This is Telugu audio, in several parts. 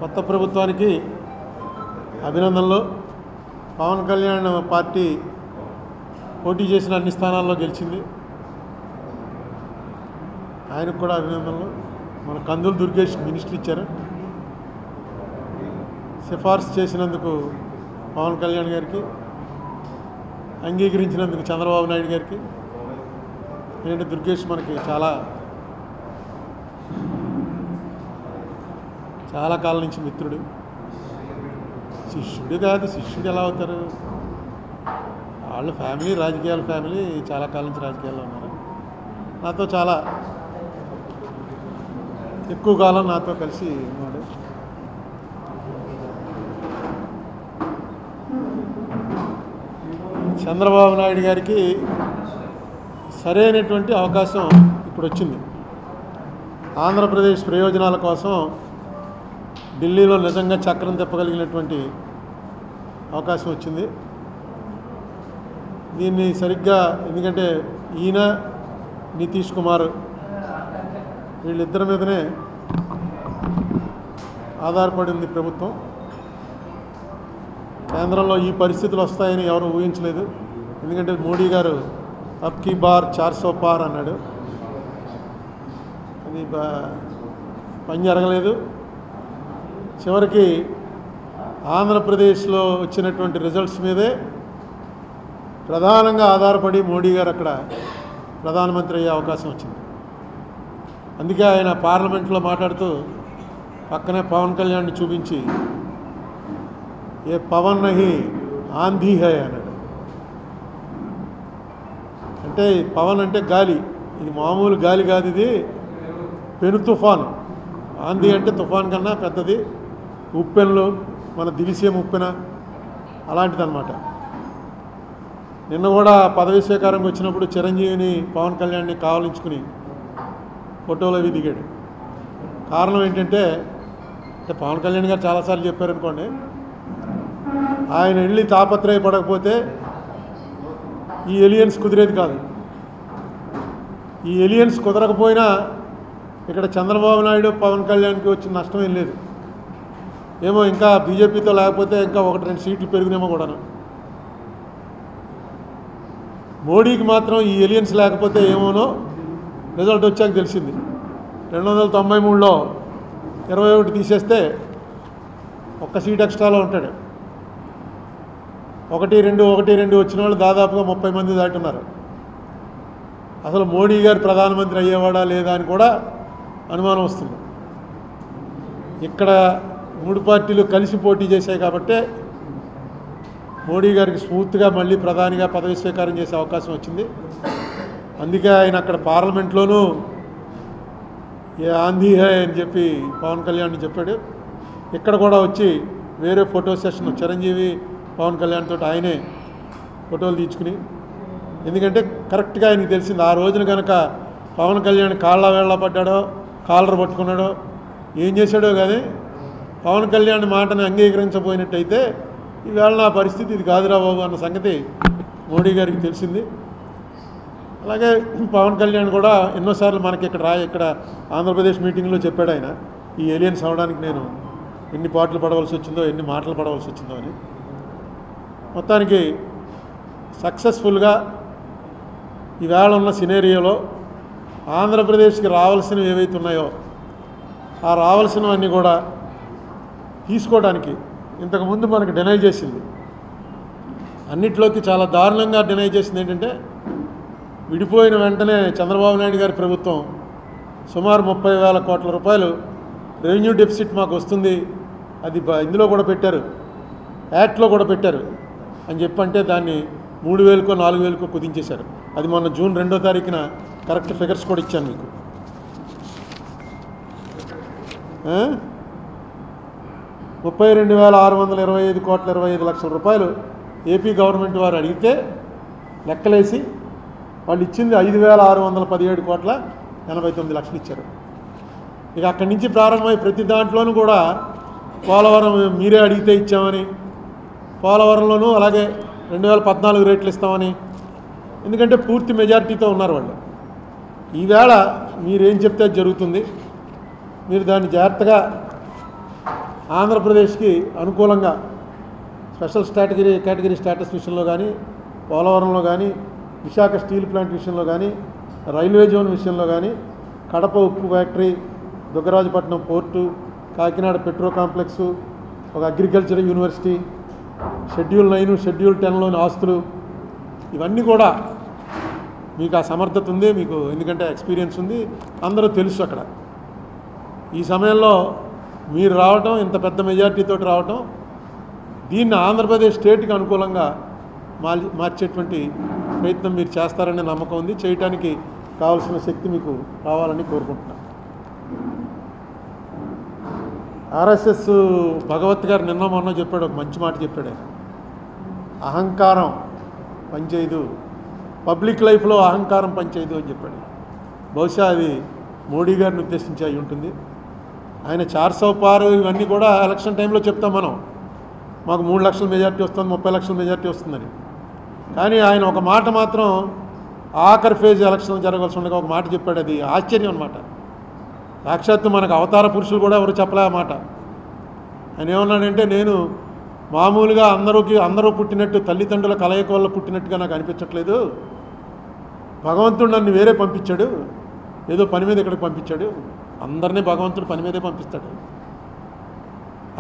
కొత్త ప్రభుత్వానికి అభినందనలు. పవన్ కళ్యాణ్ పార్టీ పోటీ చేసిన అన్ని స్థానాల్లో గెలిచింది, ఆయనకు కూడా అభినందనలు. మన కందులు దుర్గేష్ మినిస్టర్ ఇచ్చారు, సిఫార్సు చేసినందుకు పవన్ కళ్యాణ్ గారికి, అంగీకరించినందుకు చంద్రబాబు నాయుడు గారికి. ఎందుకంటే దుర్గేష్ మనకి చాలా కాలం నుంచి మిత్రుడు, శిష్యుడు కాదు. శిష్యుడు ఎలా అవుతారు? వాళ్ళు ఫ్యామిలీ, రాజకీయాల ఫ్యామిలీ, చాలా కాలం నుంచి రాజకీయాల్లో ఉన్నారు. నాతో చాలా ఎక్కువ కాలం నాతో కలిసి ఉన్నాడు. చంద్రబాబు నాయుడు గారికి సరైనటువంటి అవకాశం ఇప్పుడు వచ్చింది. ఆంధ్రప్రదేశ్ ప్రయోజనాల కోసం ఢిల్లీలో నిజంగా చక్రం తిప్పగలిగినటువంటి అవకాశం వచ్చింది. దీన్ని సరిగ్గా, ఎందుకంటే ఈయన నితీష్ కుమార్ వీళ్ళిద్దరి మీదనే ఆధారపడి ఉంది ప్రభుత్వం. కేంద్రంలో ఈ పరిస్థితులు వస్తాయని ఎవరు ఊహించలేదు. ఎందుకంటే మోడీ గారు అబ్ కీ బార్ 400 పార్ అన్నాడు, అది పని జరగలేదు. చివరికి ఆంధ్రప్రదేశ్లో వచ్చినటువంటి రిజల్ట్స్ మీదే ప్రధానంగా ఆధారపడి మోడీ గారు అక్కడ ప్రధానమంత్రి అయ్యే అవకాశం వచ్చింది. అందుకే ఆయన పార్లమెంట్లో మాట్లాడుతూ పక్కనే పవన్ కళ్యాణ్ని చూపించి ఏ పవన్ నహి ఆంధీ హై అన్నాడు. అంటే పవన్ అంటే గాలి, ఇది మామూలు గాలి కాదు, ఇది పెను తుఫాను. ఆంధీ అంటే తుఫాన్ కన్నా పెద్దది. ఉప్పెనలు, మన దివిసీమ ఉప్పెన అలాంటిదన్నమాట. నిన్న కూడా పదవి స్వీకారంకి వచ్చినప్పుడు చిరంజీవిని పవన్ కళ్యాణ్ని కావలించుకుని ఫోటోలు అవి దిగాడు. కారణం ఏంటంటే, పవన్ కళ్యాణ్ గారు చాలాసార్లు చెప్పారనుకోండి, ఆయన వెళ్ళి తాపత్రయపడకపోతే ఈ ఎలియన్స్ కుదిరేది కాదు. ఈ ఎలియన్స్ కుదరకపోయినా ఇక్కడ చంద్రబాబు నాయుడు పవన్ కళ్యాణ్కి వచ్చిన నష్టం ఏం లేదు. ఏమో ఇంకా బీజేపీతో లేకపోతే ఇంకా 1-2 సీట్లు పెరిగినేమో కూడాను. మోడీకి మాత్రం ఈ ఎలియన్స్ లేకపోతే ఏమోనో రిజల్ట్ వచ్చాక తెలిసింది. 293లో 21 తీసేస్తే 1 సీట్ ఎక్స్ట్రాలో ఉంటాడు. 1-2 వచ్చిన వాళ్ళు దాదాపుగా 30 మంది దాటున్నారు. అసలు మోడీ గారు ప్రధానమంత్రి అయ్యేవాడా లేదా అని కూడా అనుమానం వస్తుంది. ఇక్కడ 3 పార్టీలు కలిసి పోటీ చేశాయి కాబట్టి మోడీ గారికి స్మూత్గా మళ్ళీ ప్రధానిగా పదవి స్వీకారం చేసే అవకాశం వచ్చింది. అందుకే ఆయన అక్కడ పార్లమెంట్లోనూ ఏ ఆంధీ హై అని చెప్పి పవన్ కళ్యాణ్ చెప్పాడు. ఇక్కడ కూడా వచ్చి వేరే ఫోటో సెషన్ చిరంజీవి పవన్ కళ్యాణ్ తోటి ఆయనే ఫోటోలు తీర్చుకుని, ఎందుకంటే కరెక్ట్గా ఆయనకి తెలిసింది ఆ రోజున కనుక పవన్ కళ్యాణ్ కాళ్ళ వేళ్ళ పడ్డాడో, కాలర్ పట్టుకున్నాడో, ఏం చేశాడో కానీ పవన్ కళ్యాణ్ మాటని అంగీకరించబోయినట్టయితే ఈవేళ నా పరిస్థితి ఇది కాదురా బాబు అన్న సంగతి మోడీ గారికి తెలిసింది. అలాగే పవన్ కళ్యాణ్ కూడా ఎన్నోసార్లు మనకి ఇక్కడ ఆంధ్రప్రదేశ్ మీటింగ్లో చెప్పాడు ఆయన, ఈ ఏలియన్స్ అవడానికి నేను ఎన్ని పాటలు పడవలసి వచ్చిందో, ఎన్ని మాటలు పడవలసి వచ్చిందో అని. మొత్తానికి సక్సెస్ఫుల్గా ఈవేళ ఉన్న సినేరియోలో ఆంధ్రప్రదేశ్కి రావాల్సినవి ఏవైతే ఉన్నాయో ఆ రావాల్సినవన్నీ కూడా తీసుకోవడానికి ఇంతకుముందు మనకు డినై చేసింది. అన్నిట్లోకి చాలా దారుణంగా డినై చేసింది ఏంటంటే, విడిపోయిన వెంటనే చంద్రబాబు నాయుడు గారి ప్రభుత్వం సుమారు 30,000 కోట్ల రూపాయలు రెవెన్యూ డెఫిసిట్ మాకు వస్తుంది, అది ఇందులో కూడా పెట్టారు, యాక్ట్లో కూడా పెట్టారు అని చెప్పంటే దాన్ని 3,000కో 4,000కో కుదించేశారు. అది మొన్న జూన్ 2వ తారీఖున కరెక్ట్ ఫిగర్స్ కూడా ఇచ్చాను మీకు. 32,625 కోట్ల 25 లక్షల రూపాయలు ఏపీ గవర్నమెంట్ వారు అడిగితే లెక్కలేసి వాళ్ళు ఇచ్చింది 5,617 కోట్ల 89 లక్షలు ఇచ్చారు. ఇక అక్కడి నుంచి ప్రారంభమై ప్రతి దాంట్లోనూ కూడా పోలవరం మీరే అడిగితే ఇచ్చామని, పోలవరంలోనూ అలాగే 2014 రేట్లు ఇస్తామని, ఎందుకంటే పూర్తి మెజారిటీతో ఉన్నారు వాళ్ళు. ఈవేళ మీరేం చెప్తే జరుగుతుంది, మీరు దాన్ని జాగ్రత్తగా ఆంధ్రప్రదేశ్కి అనుకూలంగా స్పెషల్ కేటగిరీ స్టేటస్ విషయంలో కానీ, పోలవరంలో కానీ, విశాఖ స్టీల్ ప్లాంట్ విషయంలో కానీ, రైల్వే జోన్ విషయంలో కానీ, కడప ఉక్కు factory, Dugarajapatnam port, Kakinada petro complex, ఒక అగ్రికల్చర్ యూనివర్సిటీ, షెడ్యూల్ 9, షెడ్యూల్ 10లోని ఆస్తులు, ఇవన్నీ కూడా మీకు ఆ సమర్థత ఉంది, మీకు ఎందుకంటే ఎక్స్పీరియన్స్ ఉంది, అందరూ తెలుసు అక్కడ. ఈ సమయంలో మీరు రావటం, ఇంత పెద్ద మెజార్టీతో రావటం, దీన్ని ఆంధ్రప్రదేశ్ స్టేట్కి అనుకూలంగా మార్చేటువంటి ప్రయత్నం మీరు చేస్తారనే నమ్మకం ఉంది. చేయటానికి కావాల్సిన శక్తి మీకు కావాలని కోరుకుంటున్నాను. ఆర్ఎస్ఎస్ భగవత్ గారు నిన్న మొన్న చెప్పాడు, ఒక మంచి మాట చెప్పాడు. ఆయన అహంకారం పనిచేయదు, పబ్లిక్ లైఫ్లో అహంకారం పనిచేయదు అని చెప్పాడు. బహుశా అది మోడీ గారిని ఉద్దేశించి అయి ఉంటుంది. ఆయన 400 పారు ఇవన్నీ కూడా ఎలక్షన్ టైంలో చెప్తాం మనం, మాకు 3 లక్షల మెజార్టీ వస్తుంది, 30 లక్షల మెజార్టీ వస్తుందని. కానీ ఆయన ఒక మాట మాత్రం ఆఖరి ఫేజ్ ఎలక్షన్ జరగాల్సి ఉండగా ఒక మాట చెప్పాడు. అది ఆశ్చర్యం అన్నమాట. సాక్షాత్తు మనకు అవతార పురుషులు కూడా ఎవరు చెప్పలే ఆ మాట. ఆయన ఏమన్నాడంటే, నేను మామూలుగా అందరూ పుట్టినట్టు తల్లిదండ్రుల కలయిక వల్ల పుట్టినట్టుగా నాకు అనిపించట్లేదు. భగవంతుడు నన్ను వేరే పంపించాడు, ఏదో పని మీద ఇక్కడికి పంపించాడు. అందరినీ భగవంతుడు పని మీదే పంపిస్తాడు.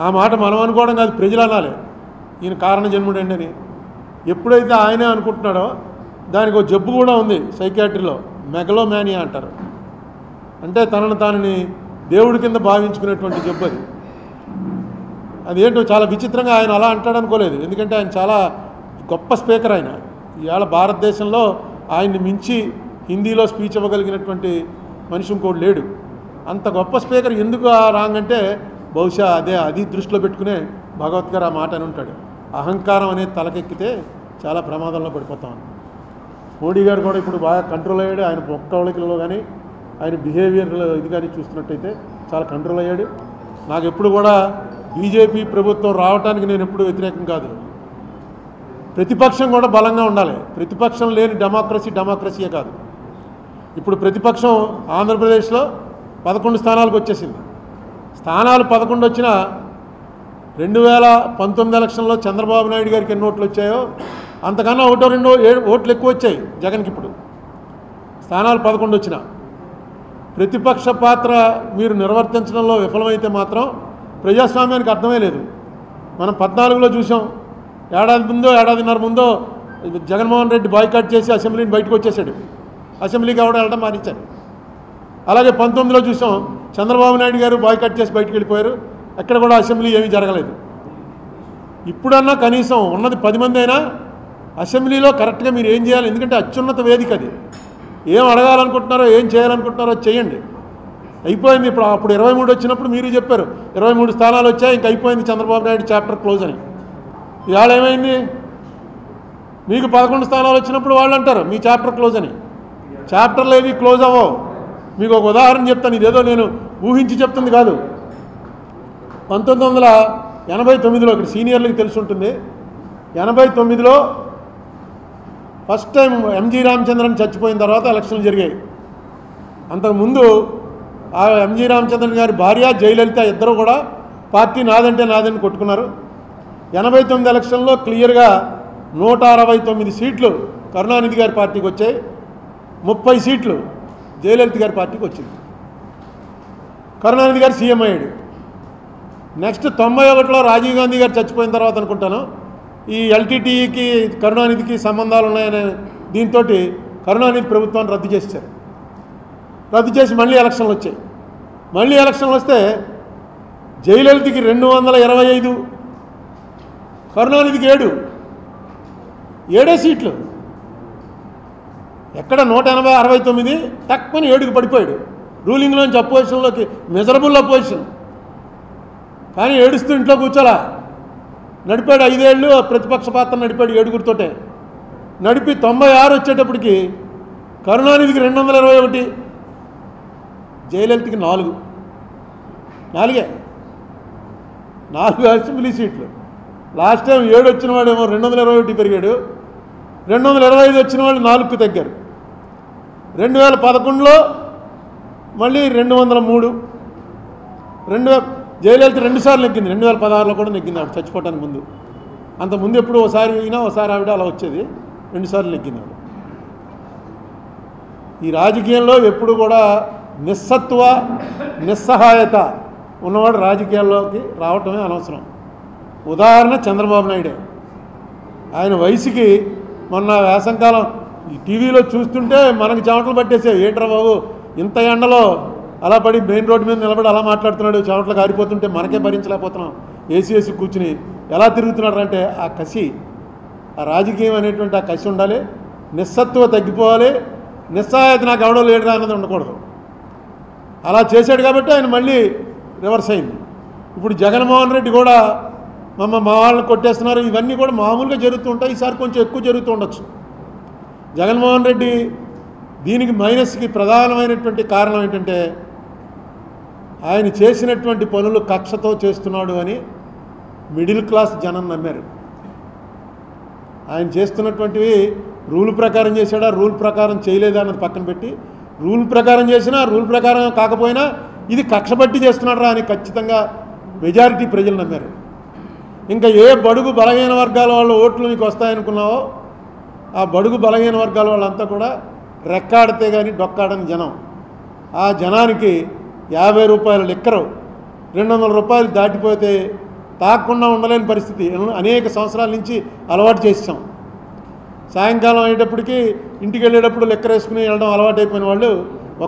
ఆ మాట మనం అనుకోవడం కాదు, ప్రజలు అనాలి. ఈయన కారణ జన్ముడండి అని. ఎప్పుడైతే ఆయనే అనుకుంటున్నాడో దానికి ఒక జబ్బు కూడా ఉంది సైకియాట్రీలో, మెగలోమానియా అంటారు. అంటే తనని దేవుడి కింద భావించుకునేటువంటి జబ్బు అది. అదేంటో చాలా విచిత్రంగా ఆయన అలా అంటాడు అనుకోలేదు. ఎందుకంటే ఆయన చాలా గొప్ప స్పీకర్. ఆయన ఇవాళ భారతదేశంలో ఆయన్ని మించి హిందీలో స్పీచ్ ఇవ్వగలిగినటువంటి మనిషి ఇంకోటి లేడు. అంత గొప్ప స్పీకర్ ఎందుకు రాంగ్ అంటే బహుశా అది దృష్టిలో పెట్టుకునే భగవత్ గారు ఆ మాట అని ఉంటాడు. అహంకారం అనేది తలకెక్కితే చాలా ప్రమాదంలో పడిపోతాం. మోడీ గారు కూడా ఇప్పుడు బాగా కంట్రోల్ అయ్యాడు. ఆయన ఒక్కళ్ళకిలో కానీ ఆయన బిహేవియర్ ఇది కానీ చూస్తున్నట్టయితే చాలా కంట్రోల్ అయ్యాడు. నాకు ఎప్పుడు కూడా బీజేపీ ప్రభుత్వం రావడానికి నేను ఎప్పుడు వ్యతిరేకం కాదు. ప్రతిపక్షం కూడా బలంగా ఉండాలి. ప్రతిపక్షం లేని డెమోక్రసీయే కాదు. ఇప్పుడు ప్రతిపక్షం ఆంధ్రప్రదేశ్లో 11 స్థానాలకు వచ్చేసింది. స్థానాలు 11 వచ్చినా 2019 ఎలక్షన్లో చంద్రబాబు నాయుడు గారికి ఎన్ని ఓట్లు వచ్చాయో అంతకన్నా 1-2 ఓట్లు ఎక్కువ వచ్చాయి జగన్కి. ఇప్పుడు స్థానాలు 11 వచ్చినా ప్రతిపక్ష పాత్ర మీరు నిర్వర్తించడంలో విఫలమైతే మాత్రం ప్రజాస్వామ్యానికి అర్థమే లేదు. మనం 14లో చూసాం. ఏడాదిన్నర ముందో జగన్మోహన్ రెడ్డి బాయ్కాట్ చేసి అసెంబ్లీని బయటకు వచ్చేసాడు. అసెంబ్లీకి ఎవడో వెళ్ళడం మానేశాడు. అలాగే 19లో చూసాం, చంద్రబాబు నాయుడు గారు బాయ్కాట్ చేసి బయటకు వెళ్ళిపోయారు. ఎక్కడ కూడా అసెంబ్లీ ఏమీ జరగలేదు. ఇప్పుడన్నా కనీసం ఉన్నది 10 మంది అయినా అసెంబ్లీలో కరెక్ట్గా మీరు ఏం చేయాలి. ఎందుకంటే అత్యున్నత వేదిక అది. ఏం అడగాలనుకుంటున్నారో ఏం చేయాలనుకుంటున్నారో చేయండి. అయిపోయింది. అప్పుడు 23 వచ్చినప్పుడు మీరు చెప్పారు 23 స్థానాలు వచ్చాయి, ఇంక అయిపోయింది చంద్రబాబు నాయుడు చాప్టర్ క్లోజ్ అని. ఇవాళ ఏమైంది? మీకు 11 స్థానాలు వచ్చినప్పుడు వాళ్ళు అంటారు మీ చాప్టర్ క్లోజ్ అని. చాప్టర్లు ఏవి క్లోజ్ అవ్వవు. మీకు ఒక ఉదాహరణ చెప్తాను. ఇదేదో నేను ఊహించి చెప్తుంది కాదు. 1989లో ఇక్కడ సీనియర్లకు తెలిసి ఉంటుంది. 89లో ఫస్ట్ టైం ఎంజీ రామచంద్రన్ చచ్చిపోయిన తర్వాత ఎలక్షన్లు జరిగాయి. అంతకుముందు ఆ ఎంజీ రామచంద్రన్ గారి భార్య జయలలిత ఇద్దరు కూడా పార్టీ నాదంటే నాదని కొట్టుకున్నారు. 89 ఎలక్షన్లో క్లియర్గా 169 సీట్లు కరుణానిధి గారి పార్టీకి వచ్చాయి, 30 సీట్లు జయలలిత గారి పార్టీకి వచ్చింది. కరుణానిధి గారు సీఎం అయ్యాడు. నెక్స్ట్ 91లో రాజీవ్ గాంధీ గారు చచ్చిపోయిన తర్వాత అనుకుంటాను ఈ ఎల్టీటీఈకి కరుణానిధికి సంబంధాలు ఉన్నాయనే దీంతో కరుణానిధి ప్రభుత్వాన్ని రద్దు చేశారు. రద్దు చేసి మళ్ళీ ఎలక్షన్లు వచ్చాయి. మళ్ళీ ఎలక్షన్లు వస్తే జయలలితకి 225, కరుణానిధికి 7 సీట్లు. ఎక్కడ 169 తక్కువని 7కి పడిపోయాడు. రూలింగ్లోంచి అపోజిషన్లోకి మెజరబుల్ అపోజిషన్. కానీ ఏడుస్తూ ఇంట్లో కూర్చోలా, నడిపాడు 5 ఏళ్ళు ప్రతిపక్ష పాత్ర నడిపాడు 7గురితోటే. నడిపి 96 వచ్చేటప్పటికి కరుణానిధికి 221, జయలలితకి 4 అసెంబ్లీ సీట్లు. లాస్ట్ టైం 7 వచ్చిన వాడేమో 221 పెరిగాడు, 225 వచ్చిన వాళ్ళు 4కు తగ్గారు. 2011లో మళ్ళీ 203, జయలలిత 2 సార్లు నెగ్గింది, 2016లో కూడా నెగ్గింది ఆవిడ చచ్చిపోవటానికి ముందు. అంతకుముందు ఎప్పుడు ఒకసారి అయినా ఒకసారి ఆవిడ అలా వచ్చేది, 2 సార్లు నెగ్గింది ఆవిడ. ఈ రాజకీయంలో ఎప్పుడు కూడా నిస్సత్వ నిస్సహాయత ఉన్నవాడు రాజకీయాల్లోకి రావటమే అనవసరం. ఉదాహరణ చంద్రబాబు నాయుడే. ఆయన వయసుకి మొన్న వేసంకాలం ఈ టీవీలో చూస్తుంటే మనకు చెమటలు పట్టేసే, ఏంట్రా బాబు ఇంత ఎండలో అలా పడి మెయిన్ రోడ్డు మీద నిలబడి అలా మాట్లాడుతున్నాడు, చెమటలు కారిపోతుంటే మనకే భరించలేకపోతున్నాం, ఏసీ కూర్చుని ఎలా తిరుగుతున్నాడు అంటే ఆ కసి, ఆ రాజకీయం అనేటువంటి ఆ కసి ఉండాలి, నిస్సత్వ తగ్గిపోవాలి, నిస్సహాయత నాకు ఎవడో లీడర్ అన్నది ఉండకూడదు. అలా చేశాడు కాబట్టి ఆయన మళ్ళీ రివర్స్ అయింది. ఇప్పుడు జగన్మోహన్ రెడ్డి కూడా మా వాళ్ళని కొట్టేస్తున్నారు, ఇవన్నీ కూడా మామూలుగా జరుగుతూ ఉంటాయి. ఈసారి కొంచెం ఎక్కువ జరుగుతూ ఉండొచ్చు. జగన్మోహన్ రెడ్డి దీనికి మైనస్కి ప్రధానమైనటువంటి కారణం ఏంటంటే ఆయన చేసినటువంటి పనులు కక్షతో చేస్తున్నాడు అని మిడిల్ క్లాస్ జనం నమ్మారు. ఆయన చేస్తున్నటువంటివి రూల్ ప్రకారం చేశాడా, రూల్ ప్రకారం చేయలేదా అన్నది పక్కన పెట్టి, రూల్ ప్రకారం చేసినా రూల్ ప్రకారం కాకపోయినా ఇది కక్ష బట్టి చేస్తున్నాడు రా అని ఖచ్చితంగా మెజారిటీ ప్రజలు నమ్మారు. ఇంకా ఏ బడుగు బలహీన వర్గాల వాళ్ళ ఓట్లు మీకు వస్తాయనుకున్నావో ఆ బడుగు బలహీన వర్గాల వాళ్ళంతా కూడా రెక్కాడితే కానీ డొక్కాడని జనం. ఆ జనానికి 50 రూపాయల లిక్కరు 200 రూపాయలు దాటిపోతే తాకుండా ఉండలేని పరిస్థితి అనేక సంవత్సరాల నుంచి అలవాటు చేసాం. సాయంకాలం అయ్యేటప్పటికి ఇంటికి వెళ్ళేటప్పుడు లెక్కర వేసుకుని వెళ్ళడం అలవాటు అయిపోయిన వాళ్ళు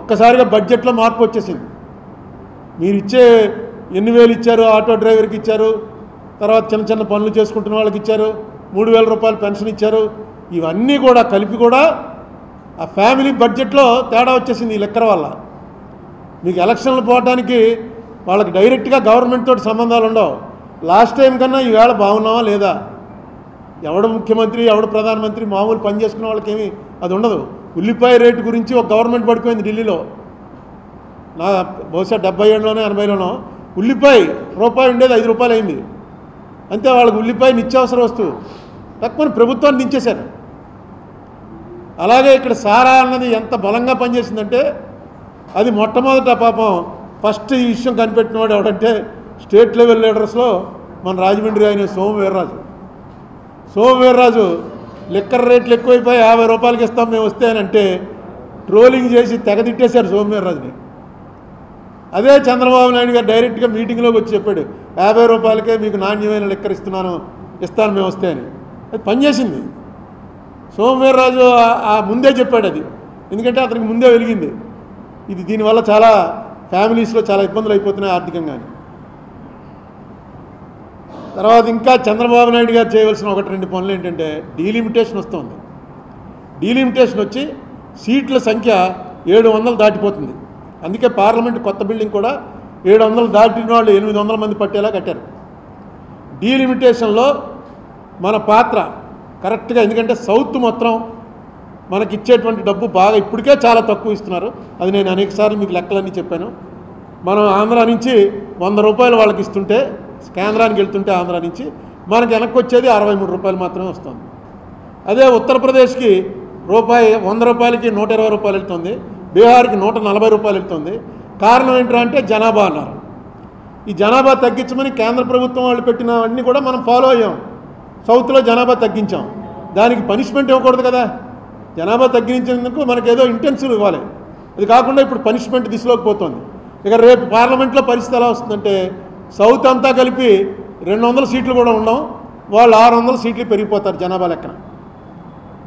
ఒక్కసారిగా బడ్జెట్లో మార్పు వచ్చేసింది. మీరు ఇచ్చే ఎన్ని వేలు ఇచ్చారు, ఆటో డ్రైవర్కి ఇచ్చారు, తర్వాత చిన్న చిన్న పనులు చేసుకుంటున్న వాళ్ళకి ఇచ్చారు, 3000 రూపాయలు పెన్షన్ ఇచ్చారు, ఇవన్నీ కూడా కలిపి కూడా ఆ ఫ్యామిలీ బడ్జెట్లో తేడా వచ్చేసింది ఈ లెక్కర వల్ల. మీకు ఎలక్షన్లు పోవడానికి వాళ్ళకి డైరెక్ట్గా గవర్నమెంట్ తోటి సంబంధాలు ఉండవు. లాస్ట్ టైం కన్నా ఈవేళ బాగున్నావా లేదా, ఎవడు ముఖ్యమంత్రి ఎవడు ప్రధానమంత్రి, మామూలు పని చేసుకునే వాళ్ళకేమీ అది ఉండదు. ఉల్లిపాయ రేటు గురించి ఒక గవర్నమెంట్ పడిపోయింది ఢిల్లీలో, నా బహుశా 70లోనో 80లోనో ఉల్లిపాయ రూపాయి ఉండేది 5 రూపాయలు అయింది. అంతే, వాళ్ళకి ఉల్లిపాయ నిత్యావసర వస్తువు తక్కువ ప్రభుత్వాన్ని దించేశారు. అలాగే ఇక్కడ సారా అన్నది ఎంత బలంగా పనిచేసిందంటే అది మొట్టమొదట పాపం ఫస్ట్ ఈ విషయం కనిపెట్టినవాడు ఎవడంటే స్టేట్ లెవెల్ లీడర్స్లో మన రాజమండ్రి ఆయన సోమవీర్రాజు లిక్కర్ రేట్లు ఎక్కువైపోయి 50 రూపాయలకి ఇస్తాం మేము వస్తే అని అంటే ట్రోలింగ్ చేసి తెగతిట్టేశారు సోమవీర్రాజుని. అదే చంద్రబాబు నాయుడు గారు డైరెక్ట్గా మీటింగ్లోకి వచ్చి చెప్పాడు 50 రూపాయలకే మీకు నాణ్యమైన లిక్కర్ ఇస్తాను మేము వస్తే అని. అది పనిచేసింది. సోమవీర్రాజు ఆ ముందే చెప్పాడు అది, ఎందుకంటే అతనికి ముందే వెలిగింది ఇది దీనివల్ల చాలా ఫ్యామిలీస్లో చాలా ఇబ్బందులు అయిపోతున్నాయి ఆర్థికంగా. తర్వాత ఇంకా చంద్రబాబు నాయుడు గారు చేయవలసిన 1-2 పనులు ఏంటంటే డీలిమిటేషన్ వస్తుంది. డీలిమిటేషన్ వచ్చి సీట్ల సంఖ్య 700 దాటిపోతుంది. అందుకే పార్లమెంట్ కొత్త బిల్డింగ్ కూడా 700 దాటిన వాళ్ళు 800 మంది పట్టేలా కట్టారు. డీలిమిటేషన్లో మన పాత్ర కరెక్ట్గా, ఎందుకంటే సౌత్ మొత్తం మనకి ఇచ్చేటువంటి డబ్బు బాగా ఇప్పటికే చాలా తక్కువ ఇస్తున్నారు. అది నేను అనేకసార్లు మీకు లెక్కలన్నీ చెప్పాను. మనం ఆంధ్ర నుంచి 100 రూపాయలు వాళ్ళకి ఇస్తుంటే, కేంద్రానికి వెళ్తుంటే ఆంధ్ర నుంచి మనకి వెనక్కి వచ్చేది 63 రూపాయలు మాత్రమే వస్తుంది. అదే ఉత్తరప్రదేశ్కి 100 రూపాయలకి 120 రూపాయలు వెళ్తుంది, బీహార్కి 140 రూపాయలు వెళ్తుంది. కారణం ఏంటంటే జనాభా అన్నారు. ఈ జనాభా తగ్గించమని కేంద్ర ప్రభుత్వం వాళ్ళు పెట్టినవన్నీ కూడా మనం ఫాలో అయ్యాం. సౌత్లో జనాభా తగ్గించాం, దానికి పనిష్మెంట్ ఇవ్వకూడదు కదా. జనాభా తగ్గించేందుకు మనకేదో ఇంటెన్సివ్ ఇవ్వాలి, అది కాకుండా ఇప్పుడు పనిష్మెంట్ దిశలోకి పోతుంది. ఇక రేపు పార్లమెంట్లో పరిస్థితి ఎలా వస్తుందంటే సౌత్ అంతా కలిపి 200 సీట్లు కూడా ఉండవు, వాళ్ళు 600 సీట్లు పెరిగిపోతారు జనాభా లెక్కన.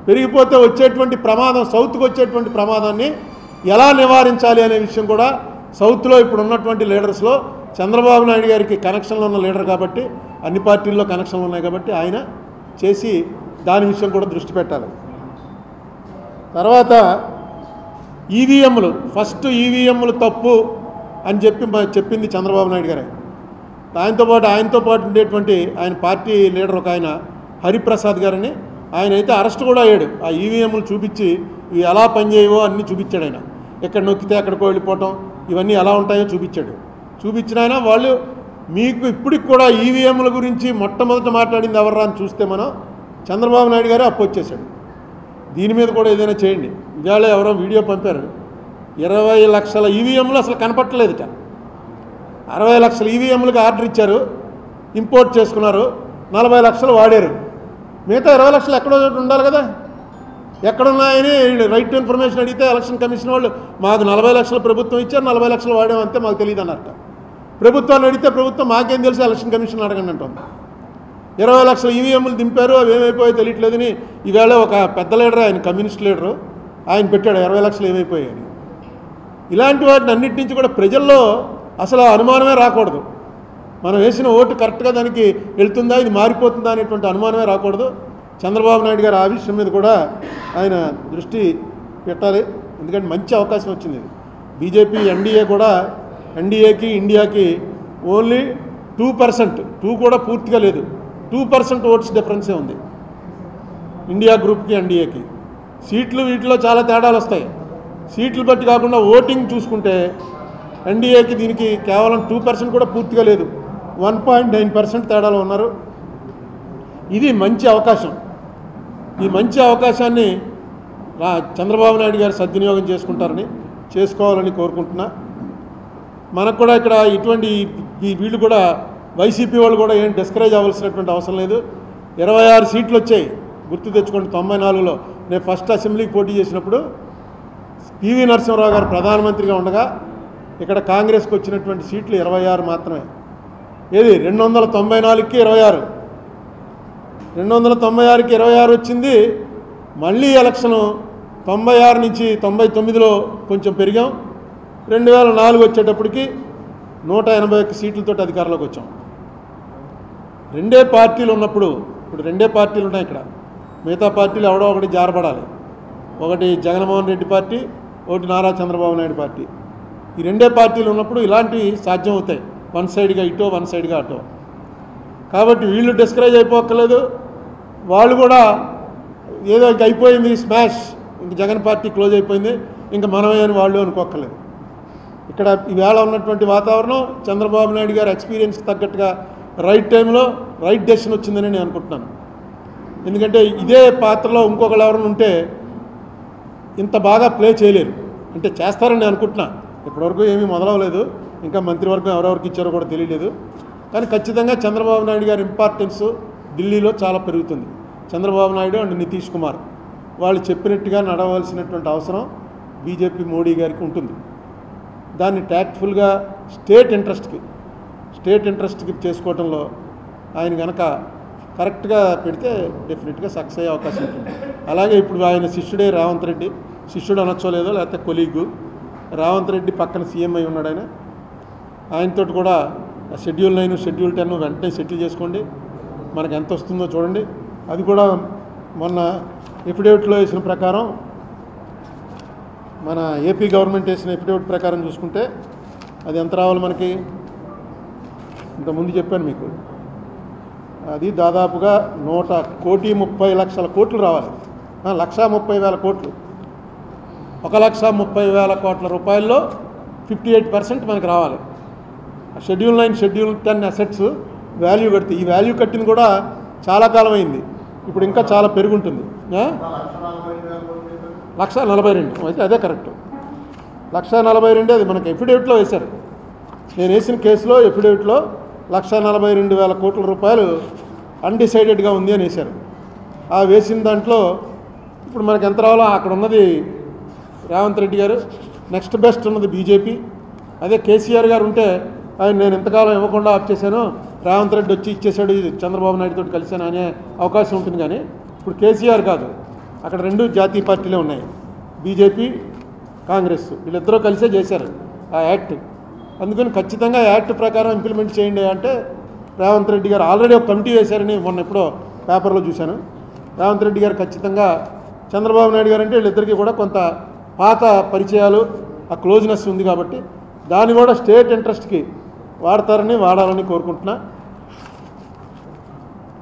పెరిగిపోతే వచ్చేటువంటి ప్రమాదం, సౌత్కి వచ్చేటువంటి ప్రమాదాన్ని ఎలా నివారించాలి అనే విషయం కూడా సౌత్లో ఇప్పుడు ఉన్నటువంటి లీడర్స్లో చంద్రబాబు నాయుడు గారికి కనెక్షన్లు ఉన్న లీడర్ కాబట్టి, అన్ని పార్టీల్లో కనెక్షన్లు ఉన్నాయి కాబట్టి ఆయన చేసి దాని విషయం కూడా దృష్టి పెట్టాలి. తర్వాత ఈవీఎంలు, ఫస్ట్ ఈవీఎంలు తప్పు అని చెప్పింది చంద్రబాబు నాయుడు గారే. ఆయనతో పాటు ఉండేటువంటి ఆయన పార్టీ లీడర్ ఒక ఆయన హరిప్రసాద్ గారని, ఆయన అయితే అరెస్ట్ కూడా అయ్యాడు. ఆ ఈవీఎంలు చూపించి ఇవి ఎలా పనిచేయవో అన్నీ చూపించాడు ఆయన. ఎక్కడ నొక్కితే ఎక్కడికో వెళ్ళిపోవటం, ఇవన్నీ ఎలా ఉంటాయో చూపించాడు. చూపించిన ఆయన వాళ్ళు మీకు ఇప్పటికి కూడా ఈవీఎంల గురించి మొట్టమొదట మాట్లాడింది ఎవర్రా అని చూస్తే మనం చంద్రబాబు నాయుడు గారే అప్పు వచ్చేసాడు. దీని మీద కూడా ఏదైనా చేయండి. ఇవాళ ఎవరో వీడియో పంపారు, 20 లక్షల ఈవీఎంలు అసలు కనపట్టలేదుట. 60 లక్షల ఈవీఎంలకు ఆర్డర్ ఇచ్చారు, ఇంపోర్ట్ చేసుకున్నారు, 40 లక్షలు వాడారు. మిగతా 20 లక్షలు ఎక్కడో చోటు ఉండాలి కదా. ఎక్కడున్నాయని రైట్ టు ఇన్ఫర్మేషన్ అడిగితే ఎలక్షన్ కమిషన్ వాళ్ళు మాకు 40 లక్షలు ప్రభుత్వం ఇచ్చారు, 40 లక్షలు వాడామంతే మాకు తెలియదు అన్నట్ట. ప్రభుత్వాన్ని అడిగితే ప్రభుత్వం మాకేం తెలుసు ఎలక్షన్ కమిషన్ అడగండి అంటుంది. 20 లక్షల ఈవీఎంలు దింపారు, అవి ఏమైపోయాయో తెలియట్లేదని ఈవేళ ఒక పెద్ద లీడర్, ఆయన కమ్యూనిస్ట్ లీడరు, ఆయన పెట్టాడు 20 లక్షలు ఏమైపోయాయని. ఇలాంటి వాటిని అన్నిటి నుంచి కూడా ప్రజల్లో అసలు అనుమానమే రాకూడదు. మనం వేసిన ఓటు కరెక్ట్గా దానికి వెళ్తుందా, ఇది మారిపోతుందా అనేటువంటి అనుమానమే రాకూడదు. చంద్రబాబు నాయుడు గారు ఆ విషయం మీద కూడా ఆయన దృష్టి పెట్టాలి. ఎందుకంటే మంచి అవకాశం వచ్చింది. బీజేపీ ఎన్డీఏ కూడా, ఎన్డీఏకి ఇండియాకి ఓన్లీ 2%, 2 కూడా పూర్తిగా లేదు, 2% ఓట్స్ డిఫరెన్సే ఉంది ఇండియా గ్రూప్కి ఎన్డీఏకి. సీట్లు వీటిలో చాలా తేడాలు వస్తాయి. సీట్లు బట్టి కాకుండా ఓటింగ్ చూసుకుంటే ఎన్డీఏకి దీనికి కేవలం 2% కూడా పూర్తిగా లేదు, 1.9% తేడాలో ఉన్నారు. ఇది మంచి అవకాశం. ఈ మంచి అవకాశాన్ని చంద్రబాబు నాయుడు గారు సద్వినియోగం చేసుకోవాలని కోరుకుంటున్నా. మనకు కూడా ఇక్కడ ఇటువంటి వీళ్ళు కూడా వైసీపీ వాళ్ళు కూడా ఏం డిస్కరేజ్ అవ్వాల్సినటువంటి అవసరం లేదు. 26 సీట్లు వచ్చాయి, గుర్తు తెచ్చుకోండి. 94లో నేను ఫస్ట్ అసెంబ్లీకి పోటీ చేసినప్పుడు పివి నరసింహరావు గారు ప్రధానమంత్రిగా ఉండగా ఇక్కడ కాంగ్రెస్కి వచ్చినటువంటి సీట్లు 26 మాత్రమే. ఏది 294కి 26, 296కి 26 వచ్చింది. మళ్ళీ ఎలక్షను 96 నుంచి 99లో కొంచెం పెరిగాం. 2004 వచ్చేటప్పటికి 181 సీట్లతో అధికారంలోకి వచ్చాం. రెండే పార్టీలు ఉన్నప్పుడు, ఇప్పుడు రెండే పార్టీలు ఉన్నాయి ఇక్కడ. మిగతా పార్టీలు ఎవడో ఒకటి జారపడాలి. ఒకటి జగన్మోహన్ రెడ్డి పార్టీ, ఒకటి నారా చంద్రబాబు నాయుడు పార్టీ. ఈ రెండే పార్టీలు ఉన్నప్పుడు ఇలాంటివి సాధ్యం అవుతాయి, వన్ సైడ్గా ఇటో వన్ సైడ్గా అటో. కాబట్టి వీళ్ళు డిస్కరేజ్ అయిపోక్కర్లేదు. వాళ్ళు కూడా ఏదో ఇంక అయిపోయింది, స్మాష్, ఇంక జగన్ పార్టీ క్లోజ్ అయిపోయింది, ఇంక మనమే అని వాళ్ళు అనుకోక్కర్లేదు. ఇక్కడ ఈవేళ ఉన్నటువంటి వాతావరణం చంద్రబాబు నాయుడు గారి ఎక్స్పీరియన్స్కి తగ్గట్టుగా రైట్ టైంలో రైట్ డెసిషన్ వచ్చిందని నేను అనుకుంటున్నాను. ఎందుకంటే ఇదే పాత్రలో ఇంకొకళ్ళు ఎవరైనా ఉంటే ఇంత బాగా ప్లే చేయలేరు. అంటే చేస్తారని నేను అనుకుంటున్నా. ఇప్పటివరకు ఏమీ మొదలవలేదు, ఇంకా మంత్రివర్గం ఎవరెవరికి ఇచ్చారో కూడా తెలియలేదు. కానీ ఖచ్చితంగా చంద్రబాబు నాయుడు గారి ఇంపార్టెన్స్ ఢిల్లీలో చాలా పెరుగుతుంది. చంద్రబాబు నాయుడు అండ్ నితీష్ కుమార్ వాళ్ళు చెప్పినట్టుగా నడవలసినటువంటి అవసరం బీజేపీ మోడీ గారికి ఉంటుంది. దాన్ని ట్యాక్ట్ఫుల్గా స్టేట్ ఇంట్రెస్ట్కి చేసుకోవటంలో ఆయన కనుక కరెక్ట్గా పెడితే డెఫినెట్గా సక్సెస్ అయ్యే అవకాశం ఉంటుంది. అలాగే ఇప్పుడు ఆయన శిష్యుడే రేవంత్ రెడ్డి, శిష్యుడు అనొచ్చో లేదో, లేకపోతే కొలీగు రేవంత్ రెడ్డి పక్కన సీఎం అయి ఉన్నాడు. ఆయనతో కూడా షెడ్యూల్ 9, షెడ్యూల్ 10 వెంటనే సెటిల్ చేసుకోండి. మనకు ఎంత వస్తుందో చూడండి. అది కూడా మొన్న ఎఫిడేవిట్లో వేసిన ప్రకారం, మన ఏపీ గవర్నమెంట్ వేసిన ఎఫిడేవిట్ ప్రకారం చూసుకుంటే అది ఎంత రావాలి మనకి, ఇంతకుముందు చెప్పాను మీకు, అది దాదాపుగా 1,30,00,000 కోట్లు రావాలి. 1,30,000 కోట్లు, 1,30,000 కోట్ల రూపాయల్లో 58% మనకు రావాలి. షెడ్యూల్ 9, షెడ్యూల్ 10 అసెట్స్ వాల్యూ కడితే, ఈ వాల్యూ కట్టింది కూడా చాలా కాలం అయింది, ఇప్పుడు ఇంకా చాలా పెరుగుంటుంది. 1,42,000 అయితే అదే కరెక్ట్. 1,42,000 అది మనకు ఎఫిడేవిట్లో వేశారు. నేను వేసిన కేసులో ఎఫిడేవిట్లో 1,42,000 కోట్ల రూపాయలు అన్డిసైడెడ్గా ఉంది అని వేశారు. ఆ వేసిన దాంట్లో ఇప్పుడు మనకు ఎంత రావాలో అక్కడ ఉన్నది రేవంత్ రెడ్డి గారు, నెక్స్ట్ బెస్ట్ ఉన్నది బీజేపీ. అదే కేసీఆర్ గారు ఉంటే ఆయన నేను ఎంతకాలం ఇవ్వకుండా ఆప్ చేశాను, రేవంత్ రెడ్డి వచ్చి ఇచ్చేసాడు, చంద్రబాబు నాయుడుతో కలిశాను అనే అవకాశం ఉంటుంది. కానీ ఇప్పుడు కేసీఆర్ కాదు, అక్కడ 2 జాతీయ పార్టీలే ఉన్నాయి, బీజేపీ కాంగ్రెస్, వీళ్ళిద్దరూ కలిసే చేశారు ఆ యాక్ట్. అందుకని ఖచ్చితంగా యాక్ట్ ప్రకారం ఇంప్లిమెంట్ చేయండి అంటే రేవంత్ రెడ్డి గారు ఆల్రెడీ ఒక కమిటీ వేశారని మొన్న ఎప్పుడో పేపర్లో చూశాను. రేవంత్ రెడ్డి గారు ఖచ్చితంగా, చంద్రబాబు నాయుడు గారు అంటే వీళ్ళిద్దరికీ కూడా కొంత పాత పరిచయాలు, ఆ క్లోజ్నెస్ ఉంది కాబట్టి దాన్ని కూడా స్టేట్ ఇంట్రెస్ట్కి వాడాలని కోరుకుంటున్నా.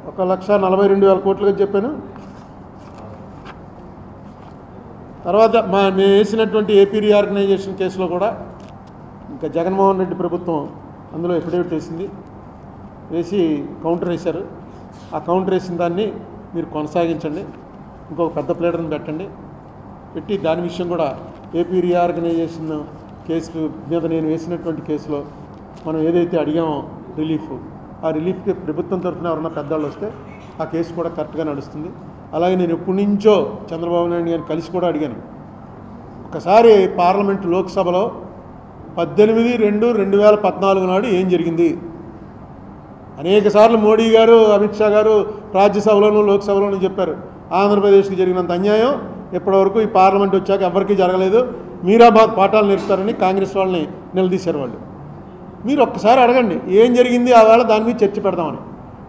1,42,000 కోట్లుగా చెప్పాను. తర్వాత మేము వేసినటువంటి ఏపీ రీఆర్గనైజేషన్ కేసులో కూడా ఇంకా జగన్మోహన్ రెడ్డి ప్రభుత్వం అందులో ఎఫిడేవిట్ వేసింది, వేసి కౌంటర్ వేశారు. ఆ కౌంటర్ వేసిన దాన్ని మీరు కొనసాగించండి, ఇంకొక పెద్ద ప్లేడర్ని పెట్టి దాని విషయం కూడా ఏపీ రీఆర్గనైజేషన్ కేసు మీద నేను వేసినటువంటి కేసులో మనం ఏదైతే అడిగామో రిలీఫ్, ఆ రిలీఫ్కి ప్రభుత్వం తరఫున ఎవరన్నా పెద్దవాళ్ళు వస్తే ఆ కేసు కూడా కరెక్ట్గా నడుస్తుంది. అలాగే నేను ఎప్పటి నుంచో చంద్రబాబు నాయుడు గారిని కలిసి కూడా అడిగాను. ఒకసారి పార్లమెంటు లోక్సభలో 18/2/2014 నాడు ఏం జరిగింది? అనేక సార్లు మోడీ గారు, అమిత్ షా గారు రాజ్యసభలోనూ లోక్సభలోనూ చెప్పారు, ఆంధ్రప్రదేశ్కి జరిగినంత అన్యాయం ఇప్పటివరకు ఈ పార్లమెంట్ వచ్చాక ఎవరికీ జరగలేదు, మీరా పాఠాలు నేర్పుతారని కాంగ్రెస్ వాళ్ళని నిలదీశారు వాళ్ళు. మీరు ఒక్కసారి అడగండి ఏం జరిగింది, ఆ వేళ దాని మీద చర్చ పెడదామని.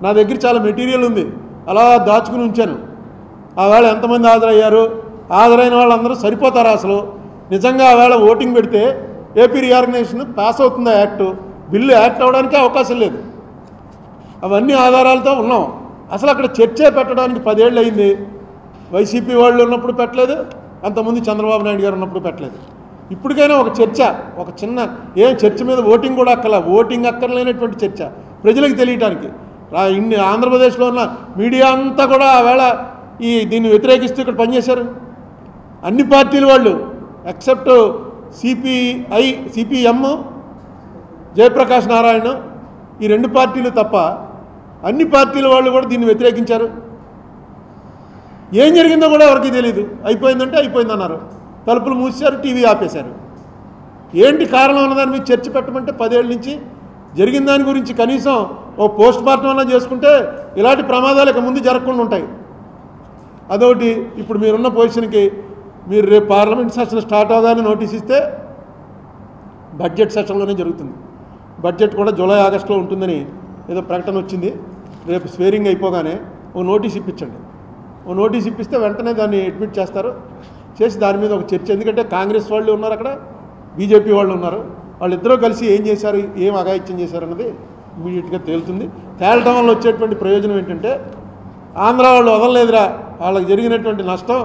నా దగ్గర చాలా మెటీరియల్ ఉంది, అలా దాచుకుని ఉంచాను. ఆ వేళ ఎంతమంది హాజరయ్యారు, హాజరైన వాళ్ళందరూ సరిపోతారా? అసలు నిజంగా ఆ వేళ ఓటింగ్ పెడితే ఏపీ రీఆర్గనైజేషన్ పాస్ అవుతుందా? బిల్లు యాక్ట్ అవ్వడానికే అవకాశం లేదు. అవన్నీ ఆధారాలతో ఉన్నాం. అసలు అక్కడ చర్చే పెట్టడానికి 10 ఏళ్ళు అయింది. వైసీపీ వాళ్ళు ఉన్నప్పుడు పెట్టలేదు, అంతకుముందు చంద్రబాబు నాయుడు గారు ఉన్నప్పుడు పెట్టలేదు. ఇప్పటికైనా ఒక చర్చ, ఒక చిన్న చర్చ మీద ఓటింగ్ కూడా ఓటింగ్ అక్కర్లేనటువంటి చర్చ ప్రజలకు తెలియటానికి. ఇన్ని ఆంధ్రప్రదేశ్లో ఉన్న మీడియా అంతా కూడా ఆవేళ దీన్ని వ్యతిరేకిస్తూ ఇక్కడ పనిచేశారు. అన్ని పార్టీల వాళ్ళు ఎక్సెప్ట్ సిపిఎం, జయప్రకాష్ నారాయణ, ఈ 2 పార్టీలు తప్ప అన్ని పార్టీల వాళ్ళు కూడా దీన్ని వ్యతిరేకించారు. ఏం జరిగిందో కూడా ఎవరికి తెలియదు. అయిపోయిందంటే అయిపోయిందన్నారు, తలుపులు మూసేశారు, టీవీ ఆపేశారు. ఏంటి కారణం అన్నదాని మీద చర్చ పెట్టమంటే 10 ఏళ్ళ నుంచి జరిగిన దాని గురించి కనీసం ఓ పోస్ట్ మార్టం అన్నా చేసుకుంటే ఇలాంటి ప్రమాదాలు ఇక ముందు జరగకుండా ఉంటాయి. అదొకటి. ఇప్పుడు మీరున్న పొజిషన్కి మీరు రేపు పార్లమెంట్ సెషన్ స్టార్ట్ అవగానే నోటీస్ ఇస్తే బడ్జెట్ సెషన్లోనే జరుగుతుంది. బడ్జెట్ కూడా జూలై ఆగస్టులో ఉంటుందని ఏదో ప్రకటన వచ్చింది. రేపు స్వేరింగ్ అయిపోగానే ఓ నోటీస్ ఇప్పించండి. ఓ నోటీస్ ఇప్పిస్తే వెంటనే దాన్ని అడ్మిట్ చేస్తారు, చేసి దాని మీద ఒక చర్చ. ఎందుకంటే కాంగ్రెస్ వాళ్ళు ఉన్నారు అక్కడ, బీజేపీ వాళ్ళు ఉన్నారు, వాళ్ళిద్దరూ కలిసి ఏం చేశారు, ఏం అఘాయిత్యం చేశారు అన్నది ఇమీడియట్గా తేలుతుంది. తేలటం వల్ల వచ్చేటువంటి ప్రయోజనం ఏంటంటే ఆంధ్ర వాళ్ళు వదలలేదురా, వాళ్ళకి జరిగినటువంటి నష్టం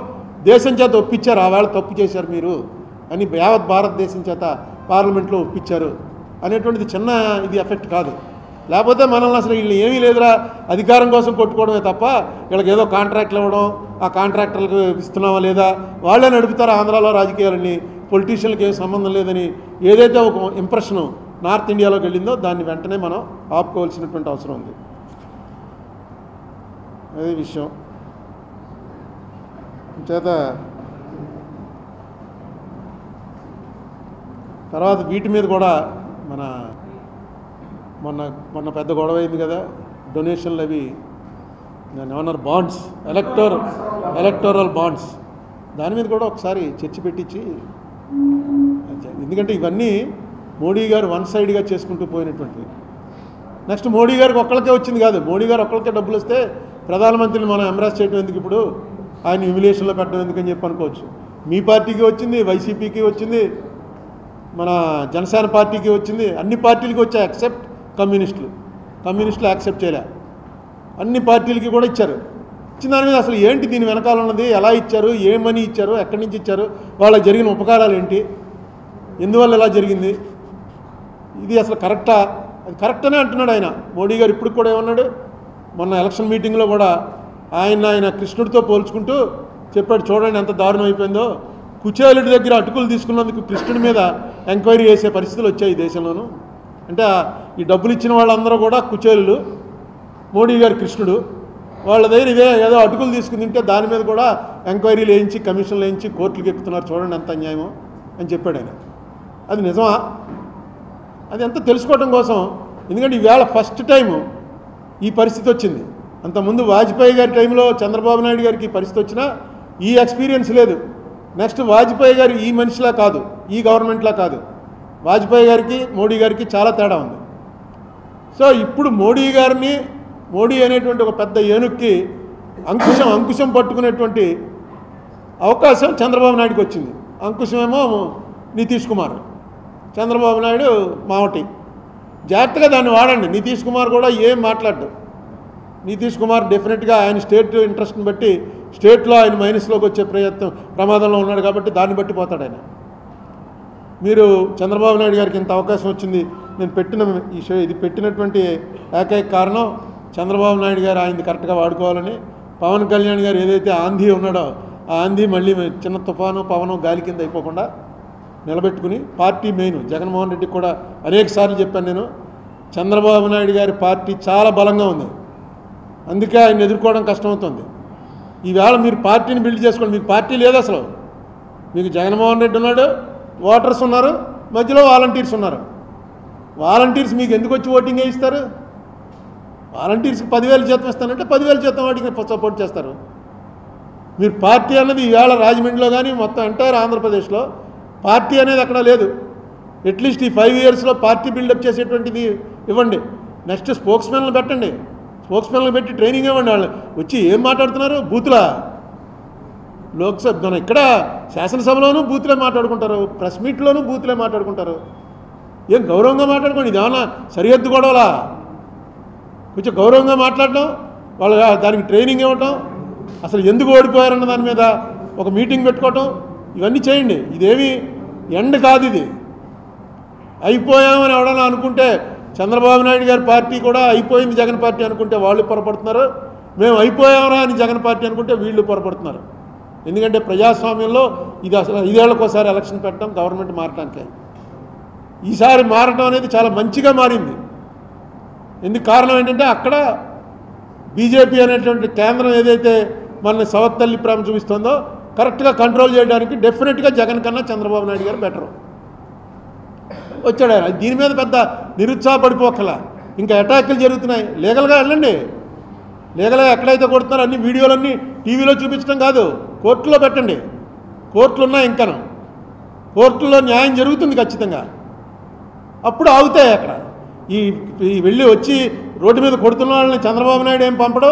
దేశం చేత ఒప్పించారు, ఆ వేళ తప్పు చేశారు మీరు అని యావత్ భారతదేశం చేత పార్లమెంట్లో ఒప్పించారు అనేటువంటిది చిన్న ఇది ఎఫెక్ట్ కాదు. లేకపోతే మనల్ని అసలు వీళ్ళు ఏమీ లేదురా అధికారం కోసం కొట్టుకోవడమే తప్ప వీళ్ళకి ఏదో కాంట్రాక్ట్లు ఇవ్వడం, ఆ కాంట్రాక్టర్లకు ఇస్తున్నావా లేదా, వాళ్ళే నడుపుతారు ఆంధ్రాలో రాజకీయాలని, పొలిటీషియన్లకు ఏం సంబంధం లేదని ఏదైతే ఒక ఇంప్రెషను నార్త్ ఇండియాలోకి వెళ్ళిందో దాన్ని వెంటనే మనం ఆపుకోవాల్సినటువంటి అవసరం ఉంది. అదే విషయం చేత తర్వాత వీటి మీద కూడా మొన్న పెద్ద గొడవ అయింది కదా, డొనేషన్లు అవి దాన్ని ఏమన్నారు, బాండ్స్, ఎలక్టోరల్ బాండ్స్, దాని మీద కూడా ఒకసారి చర్చ పెట్టించి, ఎందుకంటే ఇవన్నీ మోడీ గారు వన్ సైడ్గా చేసుకుంటూ పోయినటువంటివి. నెక్స్ట్ మోడీ గారికి ఒక్కళ్ళకే వచ్చింది కాదు, మోడీ గారు ఒక్కళ్ళకే డబ్బులు వస్తే ప్రధానమంత్రిని మనం ఎంబ్రాస్ చేయడం ఎందుకు, ఇప్పుడు ఆయన హ్యూమిలియేషన్లో పెట్టడం ఎందుకని చెప్పి అనుకోవచ్చు. మీ పార్టీకి వచ్చింది, వైసీపీకి వచ్చింది, మన జనసేన పార్టీకి వచ్చింది, అన్ని పార్టీలకి వచ్చాయి ఎక్సెప్ట్ కమ్యూనిస్టులు యాక్సెప్ట్ చేయలే. అన్ని పార్టీలకి కూడా ఇచ్చారు. ఇచ్చిన దాని మీద అసలు ఏంటి దీని వెనకాల ఉన్నది, ఎలా ఇచ్చారు, ఏ మనీ ఇచ్చారు, ఎక్కడి నుంచి ఇచ్చారు, వాళ్ళకి జరిగిన ఉపకారాలు ఏంటి, ఎందువల్ల ఎలా జరిగింది, ఇది అసలు కరెక్టా? అది కరెక్ట్ అనే అంటున్నాడు ఆయన. మోడీ గారు ఇప్పుడు కూడా ఏమన్నాడు, మొన్న ఎలక్షన్ మీటింగ్లో కూడా ఆయన కృష్ణుడితో పోల్చుకుంటూ చెప్పాడు, చూడండి ఎంత దారుణం అయిపోయిందో, కుచేలుడి దగ్గర అటుకులు తీసుకున్నందుకు కృష్ణుడి మీద ఎంక్వైరీ చేసే పరిస్థితులు వచ్చాయి ఈ దేశంలోనూ. అంటే ఈ డబ్బులు ఇచ్చిన వాళ్ళందరూ కూడా కుచేలులు, మోడీ గారు కృష్ణుడు, వాళ్ళ దగ్గర ఇదే ఏదో అటుకులు తీసుకుని తింటే దాని మీద కూడా ఎంక్వైరీలు వేయించి కమిషన్లు వేయించి కోర్టులకు ఎక్కుతున్నారు, చూడండి ఎంత అన్యాయమో అని చెప్పాడు ఆయన. అది నిజమా? అది ఎంత తెలుసుకోవడం కోసం. ఎందుకంటే ఈవేళ ఫస్ట్ టైము ఈ పరిస్థితి వచ్చింది. అంతకుముందు వాజ్పేయి గారి టైంలో చంద్రబాబు నాయుడు గారికి ఈ పరిస్థితి వచ్చినా ఈ ఎక్స్పీరియన్స్ లేదు. నెక్స్ట్ వాజ్పేయి గారు ఈ మనిషిలా కాదు, ఈ గవర్నమెంట్లా కాదు, వాజ్పేయి గారికి మోడీ గారికి చాలా తేడా ఉంది. సో ఇప్పుడు మోడీ అనేటువంటి ఒక పెద్ద ఏనుక్కి అంకుశం పట్టుకునేటువంటి అవకాశం చంద్రబాబు నాయుడుకి వచ్చింది. అంకుశమేమో నితీష్ కుమార్, చంద్రబాబు నాయుడు మావటి. జాగ్రత్తగా దాన్ని వాడండి. నితీష్ కుమార్ కూడా ఏం మాట్లాడ్డు. నితీష్ కుమార్ డెఫినెట్గా ఆయన స్టేట్ ఇంట్రెస్ట్ని బట్టి స్టేట్లో ఆయన మైనస్లోకి వచ్చే ప్రమాదంలో ఉన్నాడు కాబట్టి దాన్ని బట్టి పోతాడు ఆయన. మీరు చంద్రబాబు నాయుడు గారికి ఇంత అవకాశం వచ్చింది, నేను ఇది పెట్టినటువంటి ఏకైక కారణం చంద్రబాబు నాయుడు గారు ఆయనది కరెక్ట్గా వాడుకోవాలని. పవన్ కళ్యాణ్ గారు ఏదైతే ఆంధీ ఉన్నాడో ఆ ఆంధీ మళ్ళీ చిన్న తుఫాను పవనం గాలి కింద అయిపోకుండా నిలబెట్టుకుని పార్టీ మెయిన్ జగన్మోహన్ రెడ్డికి కూడా అనేక సార్లు చెప్పాను నేను, చంద్రబాబు నాయుడు గారి పార్టీ చాలా బలంగా ఉంది, అందుకే ఆయన ఎదుర్కోవడం కష్టమవుతుంది. ఈవేళ మీరు పార్టీని బిల్డ్ చేసుకోండి. మీకు పార్టీ లేదు అసలు. మీకు జగన్మోహన్ రెడ్డి ఉన్నాడు, ఓటర్స్ ఉన్నారు, మధ్యలో వాలంటీర్స్ ఉన్నారు. వాలంటీర్స్ మీకు ఎందుకు వచ్చి ఓటింగ్ వేయిస్తారు? వాలంటీర్స్కి 10,000 జీతం ఇస్తానంటే 10,000 జీతం వాటికి సపోర్ట్ చేస్తారు. మీరు పార్టీ అన్నది ఈవేళ రాజమండ్రిలో కానీ మొత్తం ఎంటైర్ ఆంధ్రప్రదేశ్లో పార్టీ అనేది అక్కడ లేదు. అట్లీస్ట్ ఈ 5 ఇయర్స్లో పార్టీ బిల్డప్ చేసేటువంటిది ఇవ్వండి. నెక్స్ట్ స్పోక్స్మెన్లు పెట్టండి, స్పోక్స్మెన్లు పెట్టి ట్రైనింగ్ ఇవ్వండి. వాళ్ళు వచ్చి ఏం మాట్లాడుతున్నారు? బూతులా? లోక్సభ మన ఇక్కడ శాసనసభలోనూ బూతులే మాట్లాడుకుంటారు, ప్రెస్ మీట్లోనూ బూతులే మాట్లాడుకుంటారు. ఏం గౌరవంగా మాట్లాడుకోండి. ఇది ఏమన్నా సరిహద్దు గొడవలా? కొంచెం గౌరవంగా మాట్లాడటం, వాళ్ళు దానికి ట్రైనింగ్ ఇవ్వటం, అసలు ఎందుకు ఓడిపోయారన్న దాని మీద ఒక మీటింగ్ పెట్టుకోవటం, ఇవన్నీ చేయండి. ఇదేమీ ఎండ్ కాదు. ఇది అయిపోయామని ఎవడన్నా అనుకుంటే, చంద్రబాబు నాయుడు గారి పార్టీ కూడా అయిపోయింది జగన్ పార్టీ అనుకుంటే వాళ్ళు పొరపడుతున్నారు, మేము అయిపోయామరా అని జగన్ పార్టీ అనుకుంటే వీళ్ళు పొరపడుతున్నారు. ఎందుకంటే ప్రజాస్వామ్యంలో ఇది అసలు 5 ఏళ్లకోసారి ఎలక్షన్ పెట్టడం గవర్నమెంట్ మారటానికే. ఈసారి మారటం అనేది చాలా మంచిగా మారింది. ఎందుకు కారణం ఏంటంటే అక్కడ బీజేపీ అనేటువంటి కేంద్రం ఏదైతే మన సవత్తల్లి ప్రేమ చూపిస్తుందో కరెక్ట్గా కంట్రోల్ చేయడానికి డెఫినెట్గా జగన్ కన్నా చంద్రబాబు నాయుడు గారు బెటరు. వచ్చాడు ఆయన. దీని మీద పెద్ద నిరుత్సాహపడిపోకల. ఇంకా అటాకులు జరుగుతున్నాయి. లీగల్గా వెళ్ళండి. లీగల్గా ఎక్కడైతే కొడుతున్నారో అన్ని వీడియోలన్నీ టీవీలో చూపించడం కాదు, కోర్టులో పెట్టండి. కోర్టులు ఉన్నాయి, ఇంకను కోర్టుల్లో న్యాయం జరుగుతుంది ఖచ్చితంగా. అప్పుడు ఆగుతాయి అక్కడ. ఈ వెళ్ళి వచ్చి రోడ్డు మీద కొడుతున్న వాళ్ళని చంద్రబాబు నాయుడు ఏం పంపడం,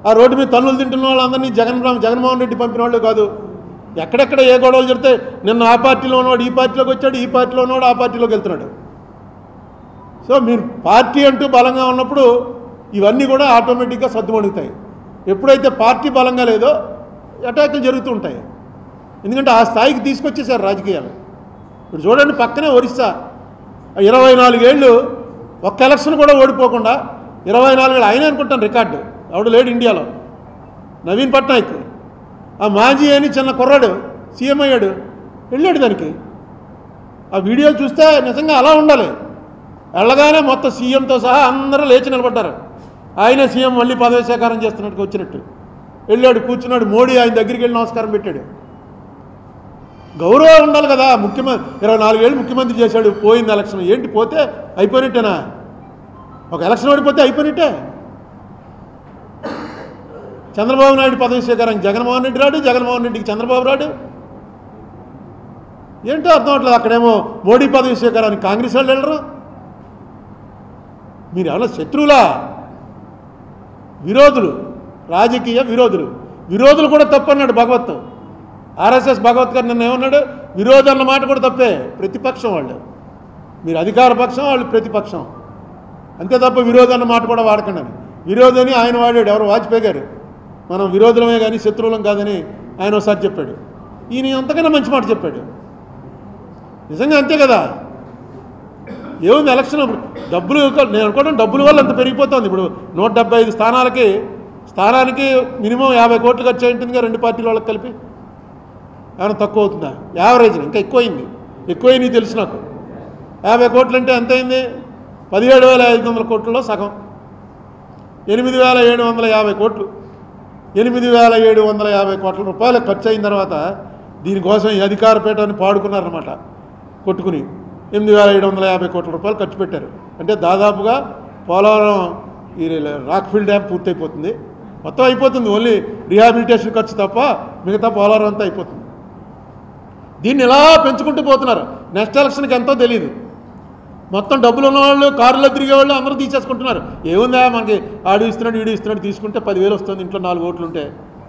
ఆ రోడ్డు మీద తన్నులు తింటున్న వాళ్ళందరినీ జగన్మోహన్ రెడ్డి పంపిన వాళ్ళు కాదు. ఎక్కడెక్కడ ఏ గొడవలు జరిగితే నిన్న ఆ పార్టీలో ఉన్నవాడు ఈ పార్టీలోకి వచ్చాడు, ఈ పార్టీలో ఉన్నవాడు ఆ పార్టీలోకి వెళ్తున్నాడు. సో మీరు పార్టీ అంటూ బలంగా ఉన్నప్పుడు ఇవన్నీ కూడా ఆటోమేటిక్గా సర్దుమణుగుతాయి. ఎప్పుడైతే పార్టీ బలంగా లేదో అటాకులు జరుగుతూ ఉంటాయి. ఎందుకంటే ఆ స్థాయికి తీసుకొచ్చేసారు రాజకీయాలు. ఇప్పుడు చూడండి, పక్కనే ఒరిస్సా 24 ఏళ్ళు ఒక్క ఎలక్షన్ కూడా ఓడిపోకుండా 24 ఏళ్ళు ఆయన అనుకుంటాను రికార్డు. ఎవడు లేడు ఇండియాలో. నవీన్ పట్నాయక్ ఆ మాజీ అని చిన్న కుర్రాడు సీఎం అయ్యాడు, వెళ్ళాడు దానికి. ఆ వీడియో చూస్తే నిజంగా అలా ఉండాలి. వెళ్ళగానే మొత్తం సీఎంతో సహా అందరూ లేచి నిలబడ్డారు. ఆయనే సీఎం మళ్ళీ పదవి స్వీకారం చేస్తున్నట్టుగా వచ్చినట్టు వెళ్ళాడు, కూర్చున్నాడు. మోడీ ఆయన దగ్గరికి వెళ్ళి నమస్కారం పెట్టాడు. గౌరవం ఉండాలి కదా. 24 ఏళ్ళు ముఖ్యమంత్రి చేశాడు, పోయింది ఎలక్షన్. ఏంటి పోతే అయిపోయినట్టేనా? ఒక ఎలక్షన్ ఓడిపోతే అయిపోయినట్టే. చంద్రబాబు నాయుడు పదవి స్వీకారం జగన్మోహన్ రెడ్డి రాడు, జగన్మోహన్ రెడ్డికి చంద్రబాబు రాడు. ఏంటో అర్థం అవట్లేదు. అక్కడేమో మోడీ పదవి స్వీకారానికి కాంగ్రెస్ వాళ్ళు వెళ్ళరు. మీరు ఏమన్నా శత్రువులా? విరోధులు, రాజకీయ విరోధులు కూడా తప్పన్నాడు భగవత్. ఆర్ఎస్ఎస్ భగవత్ గారు నిన్న ఏమన్నాడు? విరోధం అన్న మాట కూడా తప్పే. ప్రతిపక్షం వాళ్ళు. మీరు అధికార పక్షం, వాళ్ళు ప్రతిపక్షం. అంతే తప్ప విరోధం అన్న మాట కూడా వాడకండి అని. విరోధని ఆయన వాడాడు, ఎవరు వాజ్పేయి గారు. మనం విరోధులమే కానీ శత్రువులం కాదని ఆయన ఒకసారి చెప్పాడు. ఈయన అంతకన్నా మంచి మాట చెప్పాడు. నిజంగా అంతే కదా. ఏముంది ఎలక్షన్ డబ్బులు, నేను అనుకోవడం డబ్బుల వల్ల అంత పెరిగిపోతుంది. ఇప్పుడు 175 స్థానానికి మినిమం 50 కోట్లు ఖర్చు అయింటుందిగా రెండు పార్టీల వాళ్ళకి కలిపి. ఏమైనా తక్కువ అవుతుందా? యావరేజ్ ఇంకా ఎక్కువైంది తెలుసు నాకు. 50 కోట్లు అంటే ఎంత అయింది? 17,500 కోట్లలో సగం. 8,750 కోట్లు. 8,750 కోట్ల రూపాయలు ఖర్చు అయిన తర్వాత దీనికోసం ఈ అధికార పీఠాన్ని పాడుకున్నారన్నమాట. కొట్టుకుని 8,750 కోట్ల రూపాయలు ఖర్చు పెట్టారు. అంటే దాదాపుగా పోలవరం ఈ రాక్ఫిల్ డ్యామ్ పూర్తయిపోతుంది. మొత్తం అయిపోతుంది. ఓన్లీ రీహాబిలిటేషన్ ఖర్చు తప్ప మిగతా పోలవరం అంతా అయిపోతుంది. దీన్ని ఇలా పెంచుకుంటూ పోతున్నారు. నెక్స్ట్ ఎలక్షన్కి ఎంతో తెలియదు. మొత్తం డబ్బులు ఉన్నవాళ్ళు, కారులో తిరిగేవాళ్ళు అందరూ తీసేసుకుంటున్నారు. ఏముందా మనకి, ఆడు ఇస్తున్నాడు వీడు ఇస్తున్నాడు, తీసుకుంటే 10,000 వస్తుంది, ఇంట్లో 4 ఓట్లు ఉంటే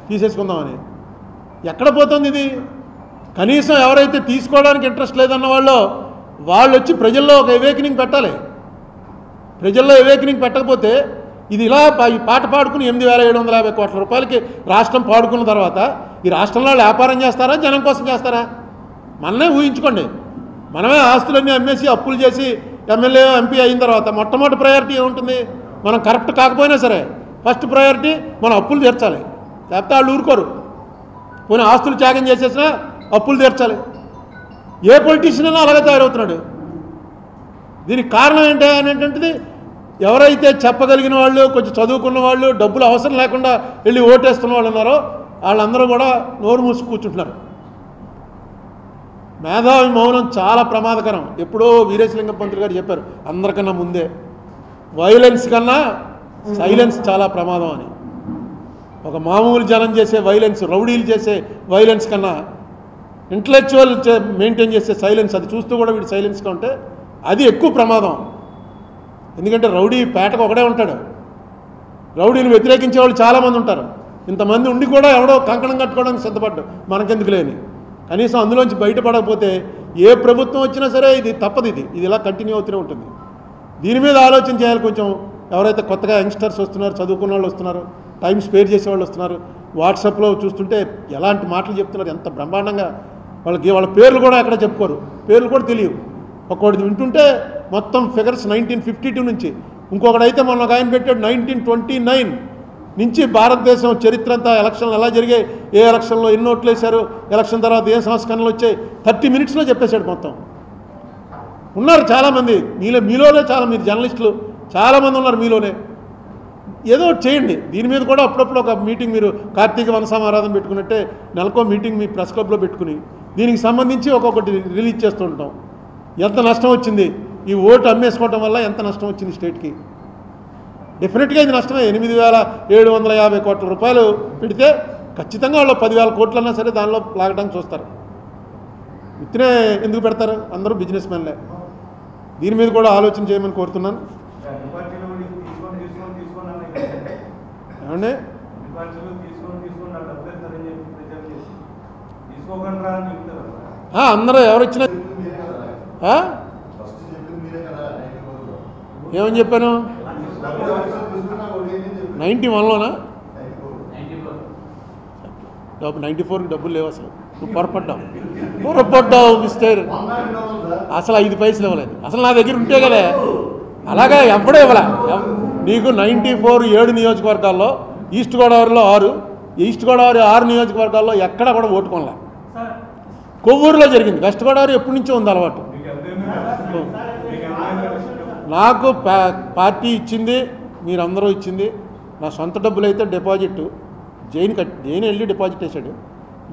తీసేసుకుందామని. ఎక్కడ పోతుంది ఇది? కనీసం ఎవరైతే తీసుకోవడానికి ఇంట్రెస్ట్ లేదన్న వాళ్ళు వచ్చి ప్రజల్లో ఒక అవేకనింగ్ పెట్టాలి. ప్రజల్లో అవేకనింగ్ పెట్టకపోతే ఇది ఇలా ఈ పాట పాడుకుని 8,750 కోట్ల రూపాయలకి రాష్ట్రం పాడుకున్న తర్వాత ఈ రాష్ట్రంలో వ్యాపారం చేస్తారా, జనం కోసం చేస్తారా? మనమే ఊహించుకోండి. మనమే ఆస్తులన్నీ అమ్మేసి అప్పులు చేసి ఎమ్మెల్యే ఎంపీ అయిన తర్వాత మొట్టమొదటి ప్రయారిటీ ఏముంటుంది? మనం కరెక్ట్ కాకపోయినా సరే ఫస్ట్ ప్రయారిటీ మనం అప్పులు తీర్చాలి. లేకపోతే వాళ్ళు ఊరుకోరు. పోనీ ఆస్తులు త్యాగం చేసేసినా అప్పులు తీర్చాలి. ఏ పొలిటీషియన్ అయినా అలాగే తయారవుతున్నాడు. దీనికి కారణం ఏంటి అనేటువంటిది ఎవరైతే చెప్పగలిగిన వాళ్ళు, కొంచెం చదువుకున్న వాళ్ళు, డబ్బులు అవసరం లేకుండా వెళ్ళి ఓటేస్తున్న వాళ్ళు ఉన్నారో వాళ్ళందరూ కూడా నోరు మూసి కూర్చుంటున్నారు. మేధావి మౌనం చాలా ప్రమాదకరం. ఎప్పుడో వీరేశలింగం పంతులు గారు చెప్పారు అందరికన్నా ముందే, వైలెన్స్ కన్నా సైలెన్స్ చాలా ప్రమాదం అని. ఒక మామూలు జనం చేసే వైలెన్స్, రౌడీలు చేసే వైలెన్స్ కన్నా ఇంటలెక్చువల్ మెయింటైన్ చేసే సైలెన్స్, అది చూస్తూ కూడా వీడు సైలెన్స్గా ఉంటే అది ఎక్కువ ప్రమాదం. ఎందుకంటే రౌడీ పేటకు ఒకడే ఉంటాడు, రౌడీని వ్యతిరేకించే వాళ్ళు చాలామంది ఉంటారు. ఇంతమంది ఉండి కూడా ఎవడో కంకణం కట్టుకోవడానికి సిద్ధపడ్డాడు మనకెందుకు లేని. కనీసం అందులోంచి బయటపడకపోతే ఏ ప్రభుత్వం వచ్చినా సరే ఇది తప్పదు, ఇది ఇలా కంటిన్యూ అవుతూనే ఉంటుంది. దీని మీద ఆలోచన చేయాలి కొంచెం. ఎవరైతే కొత్తగా యంగ్స్టర్స్ వస్తున్నారు, చదువుకున్న వాళ్ళు వస్తున్నారు, టైం స్పేర్ చేసేవాళ్ళు వస్తున్నారు, వాట్సాప్లో చూస్తుంటే ఎలాంటి మాటలు చెప్తున్నారు, ఎంత బ్రహ్మాండంగా. వాళ్ళ పేర్లు కూడా ఎక్కడ చెప్పుకోరు, పేర్లు కూడా తెలియవు. ఒక్కొక్కటి వింటుంటే మొత్తం ఫిగర్స్ 1952 నుంచి, ఇంకొకడైతే మొన్న ఒక ఆయన పెట్టాడు 1929 నుంచి భారతదేశం చరిత్ర అంతా, ఎలక్షన్లు ఎలా జరిగాయి, ఏ ఎలక్షన్లో ఎన్ని ఓట్లు వేశారు, ఎలక్షన్ తర్వాత ఏ సంస్కరణలు వచ్చాయి, 30 మినిట్స్లో చెప్పేశాడు మొత్తం. ఉన్నారు చాలామంది మీలోనే, చాలా మీరు జర్నలిస్టులు చాలామంది ఉన్నారు మీలోనే. ఏదో చేయండి దీని మీద కూడా. అప్పుడప్పుడు ఒక మీటింగ్, మీరు కార్తీక వనసమారాధన పెట్టుకున్నట్టే నెలకో మీటింగ్ మీ ప్రెస్ క్లబ్లో పెట్టుకుని దీనికి సంబంధించి ఒక్కొక్కటి రిలీజ్ చేస్తూ ఉంటాం. ఎంత నష్టం వచ్చింది, ఈ ఓటు అమ్మేసుకోవటం వల్ల ఎంత నష్టం వచ్చింది స్టేట్కి. డెఫినెట్గా ఇది నష్టమే. 8,750 కోట్ల రూపాయలు పెడితే ఖచ్చితంగా వాళ్ళు 10,000 కోట్లన్నా సరే దానిలో లాగడానికి చూస్తారు. ఇతనే ఎందుకు పెడతారు, అందరూ బిజినెస్ మ్యాన్లే. దీని మీద కూడా ఆలోచన చేయమని కోరుతున్నాను. ఏమండి అందరూ ఎవరు వచ్చినా ఏమని చెప్పాను, 91లోనా 94కి డబ్బులు లేవు అసలు. నువ్వు పొరపడ్డావు మిస్టర్. అసలు 5 పైసలు ఇవ్వలేదు. అసలు నా దగ్గర ఉంటే కదా, అలాగా ఎప్పుడూ ఇవ్వలే. నీకు 94 7 నియోజకవర్గాల్లో, ఈస్ట్ గోదావరిలో 6, ఈస్ట్ గోదావరి 6 నియోజకవర్గాల్లో ఎక్కడా కూడా ఓటుకోలే. కొవ్వూరులో జరిగింది. వెస్ట్ గోదావరి ఎప్పటి నుంచో ఉంది అలవాటు. నాకు పార్టీ ఇచ్చింది, మీరందరూ ఇచ్చింది. నా సొంత డబ్బులు అయితే డిపాజిట్ జైన్ వెళ్ళి డిపాజిట్ వేసాడు,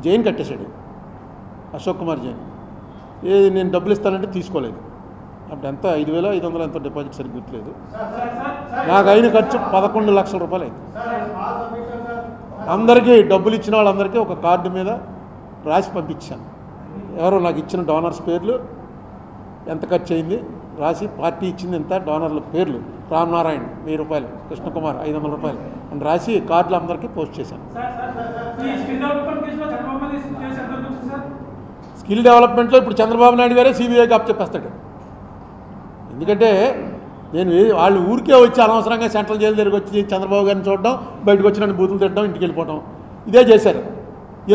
జైన్ కట్టేశాడు అశోక్ కుమార్ జైన్. ఏది నేను డబ్బులు ఇస్తానంటే తీసుకోలేదు. అప్పుడు ఎంత 5,500 ఎంతో డిపాజిట్ సరిగ్గా గుర్తులేదు. నాకు అయిన ఖర్చు 11 లక్షల రూపాయలు అయింది. అందరికీ డబ్బులు ఇచ్చిన వాళ్ళందరికీ ఒక కార్డు మీద రాసి పంపించాను. ఎవరో నాకు ఇచ్చిన డోనర్స్ పేర్లు, ఎంత ఖర్చు అయింది రాసి, పార్టీ ఇచ్చింది ఎంత, డోనర్ల పేర్లు, రామనారాయణ 1000 రూపాయలు, కృష్ణకుమార్ 500 రూపాయలు అని రాసి కార్డులు అందరికీ పోస్ట్ చేశాను. స్కిల్ డెవలప్మెంట్లో ఇప్పుడు చంద్రబాబు నాయుడు గారే సిబిఐకి అప్పచెప్పేస్తాడు. ఎందుకంటే నేను వాళ్ళు ఊరికే వచ్చి అనవసరంగా సెంట్రల్ జైలు దగ్గరికి వచ్చి చంద్రబాబు గారిని చూడడం, బయటకు వచ్చిన బూతులు తిట్టడం, ఇంటికి వెళ్ళిపోవడం, ఇదే చేశారు.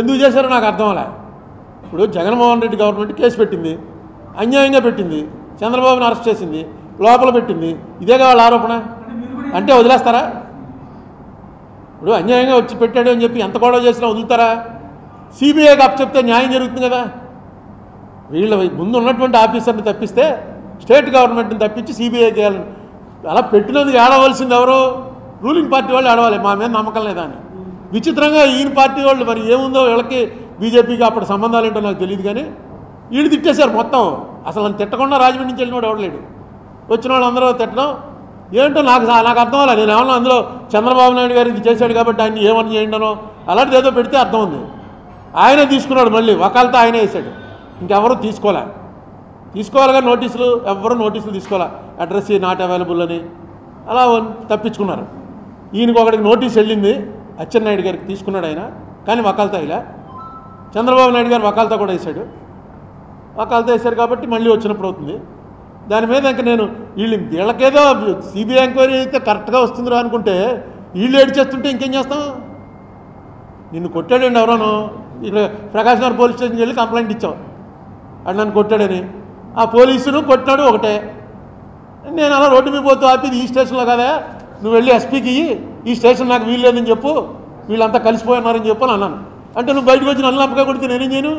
ఎందుకు చేశారో నాకు అర్థం అలా. ఇప్పుడు జగన్మోహన్ రెడ్డి గవర్నమెంట్ కేసు పెట్టింది, అన్యాయంగా పెట్టింది, చంద్రబాబుని అరెస్ట్ చేసింది, లోపల పెట్టింది. ఇదేగా వాళ్ళ ఆరోపణ. అంటే వదిలేస్తారా? ఇప్పుడు అన్యాయంగా వచ్చి పెట్టాడు అని చెప్పి ఎంత గొడవ చేసినా వదులుతారా? సిబిఐకి అప్పచెప్తే న్యాయం జరుగుతుంది కదా. వీళ్ళ ముందు ఉన్నటువంటి ఆఫీసర్ని తప్పిస్తే స్టేట్ గవర్నమెంట్ని తప్పించి సిబిఐకి వేయాలని అలా పెట్టినందుకు ఏడవలసింది ఎవరు? రూలింగ్ పార్టీ వాళ్ళు ఏడవాలి, మా మీద నమ్మకం లేదా అని. విచిత్రంగా ఈయన పార్టీ వాళ్ళు మరి ఏముందో వీళ్ళకి, బీజేపీకి అప్పుడు సంబంధాలు ఏంటో నాకు తెలియదు, కానీ వీళ్ళు తిట్టేశారు మొత్తం. అసలు నన్ను తిట్టకుండా రాజమండ్రి నుంచి వెళ్ళినవాడు ఎవడలేడు. వచ్చిన వాళ్ళు అందరూ తిట్టడం ఏంటో నాకు అర్థం అవ్వాలి. నేను ఏమన్నా అందులో చంద్రబాబు నాయుడు గారు ఇది చేశాడు కాబట్టి ఆయన ఏమని చేయండినో అలాంటిది ఏదో పెడితే అర్థం ఉంది. ఆయనే తీసుకున్నాడు, మళ్ళీ వకాలతో ఆయనే వేసాడు, ఇంకెవరూ తీసుకోవాలిగా నోటీసులు, ఎవరు నోటీసులు తీసుకోవాలా, అడ్రస్ నాట్ అవైలబుల్ అని అలా తప్పించుకున్నారు. ఈయనకు ఒకటికి నోటీస్ వెళ్ళింది, అచ్చెన్నాయుడు గారికి తీసుకున్నాడు ఆయన, కానీ వకాలతో ఇలా. చంద్రబాబు నాయుడు గారు వకాలతో కూడా వేశాడు. వకాలతో వేశారు కాబట్టి మళ్ళీ వచ్చినప్పుడు అవుతుంది. దాని మీద ఇంక నేను వీళ్ళకేదో సిబిఐ ఎంక్వైరీ అయితే కరెక్ట్గా వస్తుందిరా అనుకుంటే వీళ్ళు ఏడు చేస్తుంటే ఇంకేం చేస్తాం? నిన్ను కొట్టాడండి ఎవరోనో, ఇక్కడ ప్రకాశ్ నగర్ పోలీస్ స్టేషన్కి వెళ్ళి కంప్లైంట్ ఇచ్చావు, అది నన్ను కొట్టాడని. ఆ పోలీసును కొట్టినాడు ఒకటే. నేను అలా రోడ్డు మీద పోతూ ఆపి ఈ స్టేషన్లో కదా, నువ్వు వెళ్ళి ఎస్పీకి ఈ స్టేషన్ నాకు వీలు లేదని చెప్పు, వీళ్ళంతా కలిసిపోయినారని చెప్పు అని అన్నాను. అంటే నువ్వు బయటకు వచ్చి నన్ను నమ్మగా కొడితే నేనేం చేయను?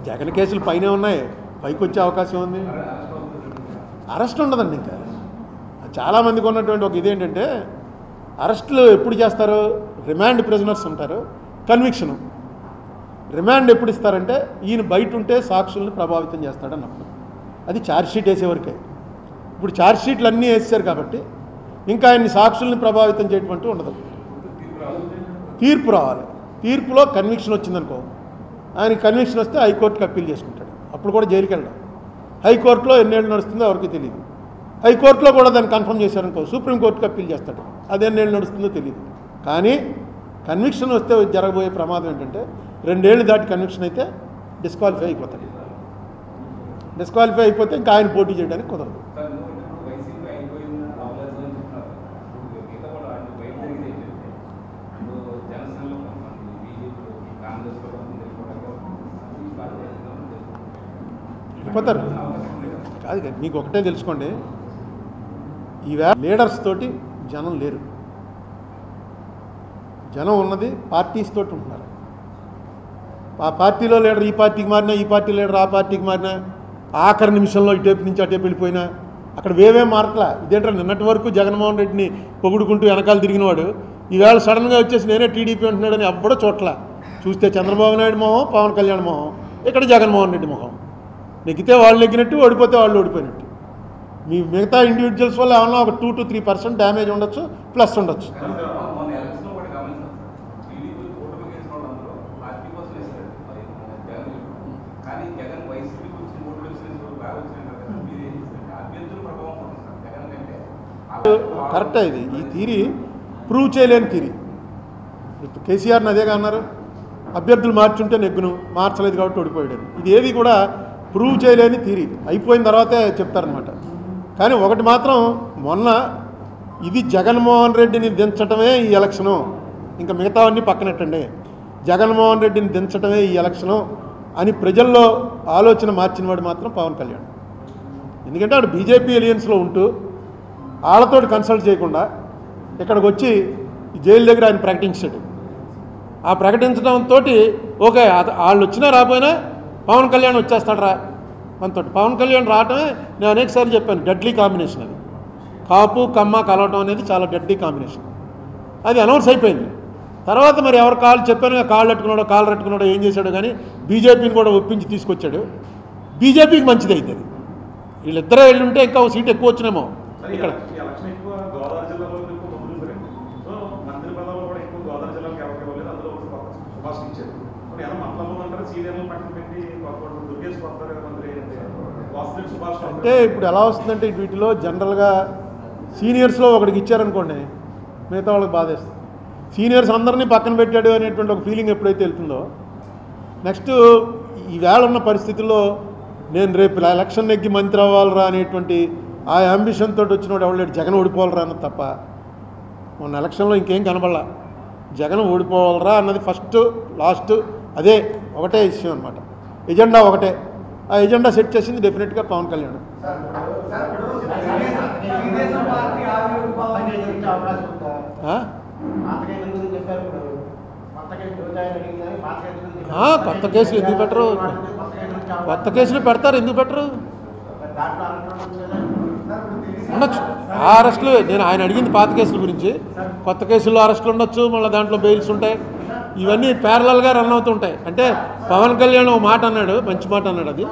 జగన్ కేసులు పైనే ఉన్నాయి, పైకి వచ్చే అవకాశం ఉంది. అరెస్ట్ ఉండదండి. ఇంకా చాలామందికి ఉన్నటువంటి ఒక ఇదేంటంటే అరెస్టులు ఎప్పుడు చేస్తారు, రిమాండ్ ప్రిజనర్స్ ఉంటారు, కన్విక్షను. రిమాండ్ ఎప్పుడు ఇస్తారంటే ఈయన బయట ఉంటే సాక్షుల్ని ప్రభావితం చేస్తాడన్నప్పుడు, అది ఛార్జ్షీట్ వేసేవరకే. ఇప్పుడు ఛార్జ్షీట్లు అన్నీ వేసారు కాబట్టి ఇంకా ఆయన్ని సాక్షుల్ని ప్రభావితం చేయటం ఉండదు. తీర్పు రావాలి, తీర్పులో కన్విక్షన్ వచ్చిందనుకో, ఆయన కన్విక్షన్ వస్తే హైకోర్టుకి అప్పీల్ చేసుకుంటాడు, అప్పుడు కూడా జైలుకి వెళ్ళడం. హైకోర్టులో ఎన్నేళ్ళు నడుస్తుందో ఎవరికి తెలియదు. హైకోర్టులో కూడా దాన్ని కన్ఫర్మ్ చేశారనుకో సుప్రీంకోర్టుకి అప్పీల్ చేస్తాడు, అది ఎన్నేళ్ళు నడుస్తుందో తెలియదు. కానీ కన్విక్షన్ వస్తే జరగబోయే ప్రమాదం ఏంటంటే 2 ఏళ్ళు దాటి కన్విక్షన్ అయితే డిస్క్వాలిఫై అయిపోతాడు. డిస్క్వాలిఫై అయిపోతే ఇంకా ఆయన పోటీ చేయడానికి కుదరదు. వెళ్ళిపోతారు కాదు, మీకు ఒకటే తెలుసుకోండి, ఈవేళ లీడర్స్ తోటి జనం లేరు. జనం ఉన్నది పార్టీస్ తోటి ఉంటున్నారు. ఆ పార్టీలో లీడర్ ఈ పార్టీకి మారినా, ఈ పార్టీ లీడర్ ఆ పార్టీకి మారినా, ఆఖరి నిమిషంలో ఇటేపు నుంచి అటేపు వెళ్ళిపోయినా అక్కడ వేవే మారట్లా. ఇదేంటో నిన్నటి వరకు జగన్మోహన్ రెడ్డిని పొగుడుకుంటూ వెనకాల తిరిగినవాడు ఈవేళ సడన్గా వచ్చేసి నేనే టీడీపీ అంటున్నాడని ఎప్పుడో చోట్ల చూస్తే చంద్రబాబు నాయుడు మొహం, పవన్ కళ్యాణ్ మొహం, ఇక్కడ జగన్మోహన్ రెడ్డి మొహం. నెగ్గితే వాళ్ళు నెగ్గినట్టు, ఓడిపోతే వాళ్ళు ఓడిపోయినట్టు. మీ మిగతా ఇండివిజువల్స్ వల్ల ఏమన్నా ఒక 2 to 3% డ్యామేజ్ ఉండొచ్చు, ప్లస్ ఉండొచ్చు. కరెక్టే, ఇది ఈ థీరీ ప్రూవ్ చేయలేని థీరీ. కేసీఆర్ని అదేగా అన్నారు, అభ్యర్థులు మార్చుంటే నెగ్గును, మార్చలేదు కాబట్టి ఓడిపోయాడు. ఇది ఏది కూడా ప్రూవ్ చేయలేని థీరీ, అయిపోయిన తర్వాతే చెప్తారనమాట. కానీ ఒకటి మాత్రం, మొన్న ఇది జగన్మోహన్ రెడ్డిని దించటమే ఈ ఎలక్షను, ఇంకా మిగతావన్నీ పక్కనెట్టండి, జగన్మోహన్ రెడ్డిని దించటమే ఈ ఎలక్షను అని ప్రజల్లో ఆలోచన మార్చిన వాడు మాత్రం పవన్ కళ్యాణ్. ఎందుకంటే వాడు బీజేపీ ఎలియన్స్లో ఉంటూ వాళ్ళతో కన్సల్ట్ చేయకుండా ఇక్కడికి వచ్చి జైలు దగ్గర ఆయన ప్రకటించాడు. ఆ ప్రకటించడంతో ఓకే, వాళ్ళు వచ్చినా రాపోయినా పవన్ కళ్యాణ్ వచ్చేస్తాడు రా మనతో. పవన్ కళ్యాణ్ రావటమే నేను అనేకసార్లు చెప్పాను, డెడ్లీ కాంబినేషన్. అది కాపు కమ్మ కలవటం అనేది చాలా డెడ్లీ కాంబినేషన్. అది అనౌన్స్ అయిపోయింది. తర్వాత మరి ఎవరు కాళ్ళు చెప్పాను, కాళ్ళు పెట్టుకున్నాడో ఏం చేశాడో కానీ బీజేపీని కూడా ఒప్పించి తీసుకొచ్చాడు. బీజేపీకి మంచిది అవుతుంది. వీళ్ళిద్దరే వెళ్ళుంటే ఇంకా సీట్ ఎక్కువ వచ్చినేమో. ఇక్కడ అంటే ఇప్పుడు ఎలా వస్తుందంటే వీటిలో జనరల్గా సీనియర్స్లో ఒకడికి ఇచ్చారనుకోండి, మిగతా వాళ్ళకి బాధేస్తుంది. సీనియర్స్ అందరినీ పక్కన పెట్టాడు అనేటువంటి ఒక ఫీలింగ్ ఎప్పుడైతే వెళ్తుందో, నెక్స్ట్ ఈవేళ ఉన్న పరిస్థితుల్లో నేను రేపు ఎలక్షన్ నెగ్గి మంత్రి అవ్వాలరా అనేటువంటి ఆ అంబిషన్ తోటి వచ్చినోడు ఎవరు జగన్ ఓడిపోవాలరా అన్నది తప్ప, మొన్న ఎలక్షన్లో ఇంకేం కనబడలా. జగన్ ఓడిపోవాలరా అన్నది ఫస్ట్ లాస్ట్ అదే ఒకటే విషయం అనమాట. ఎజెండా ఒకటే, ఆ ఎజెండా సెట్ చేసింది డెఫినెట్గా పవన్ కళ్యాణ్. కొత్త కేసులు ఎందుకు పెట్టరు? కొత్త కేసులు పెడతారు, ఎందుకు పెట్టరు? ఉండొచ్చు ఆ అరెస్టులు. నేను ఆయన అడిగింది పాత కేసుల గురించి. కొత్త కేసుల్లో అరెస్టులు ఉండొచ్చు, మళ్ళీ దాంట్లో బెయిల్స్ ఉంటాయి. ఇవన్నీ ప్యారలల్గా రన్ అవుతుంటాయి. అంటే పవన్ కళ్యాణ్ ఒక మాట అన్నాడు, మంచి మాట అన్నాడు. అది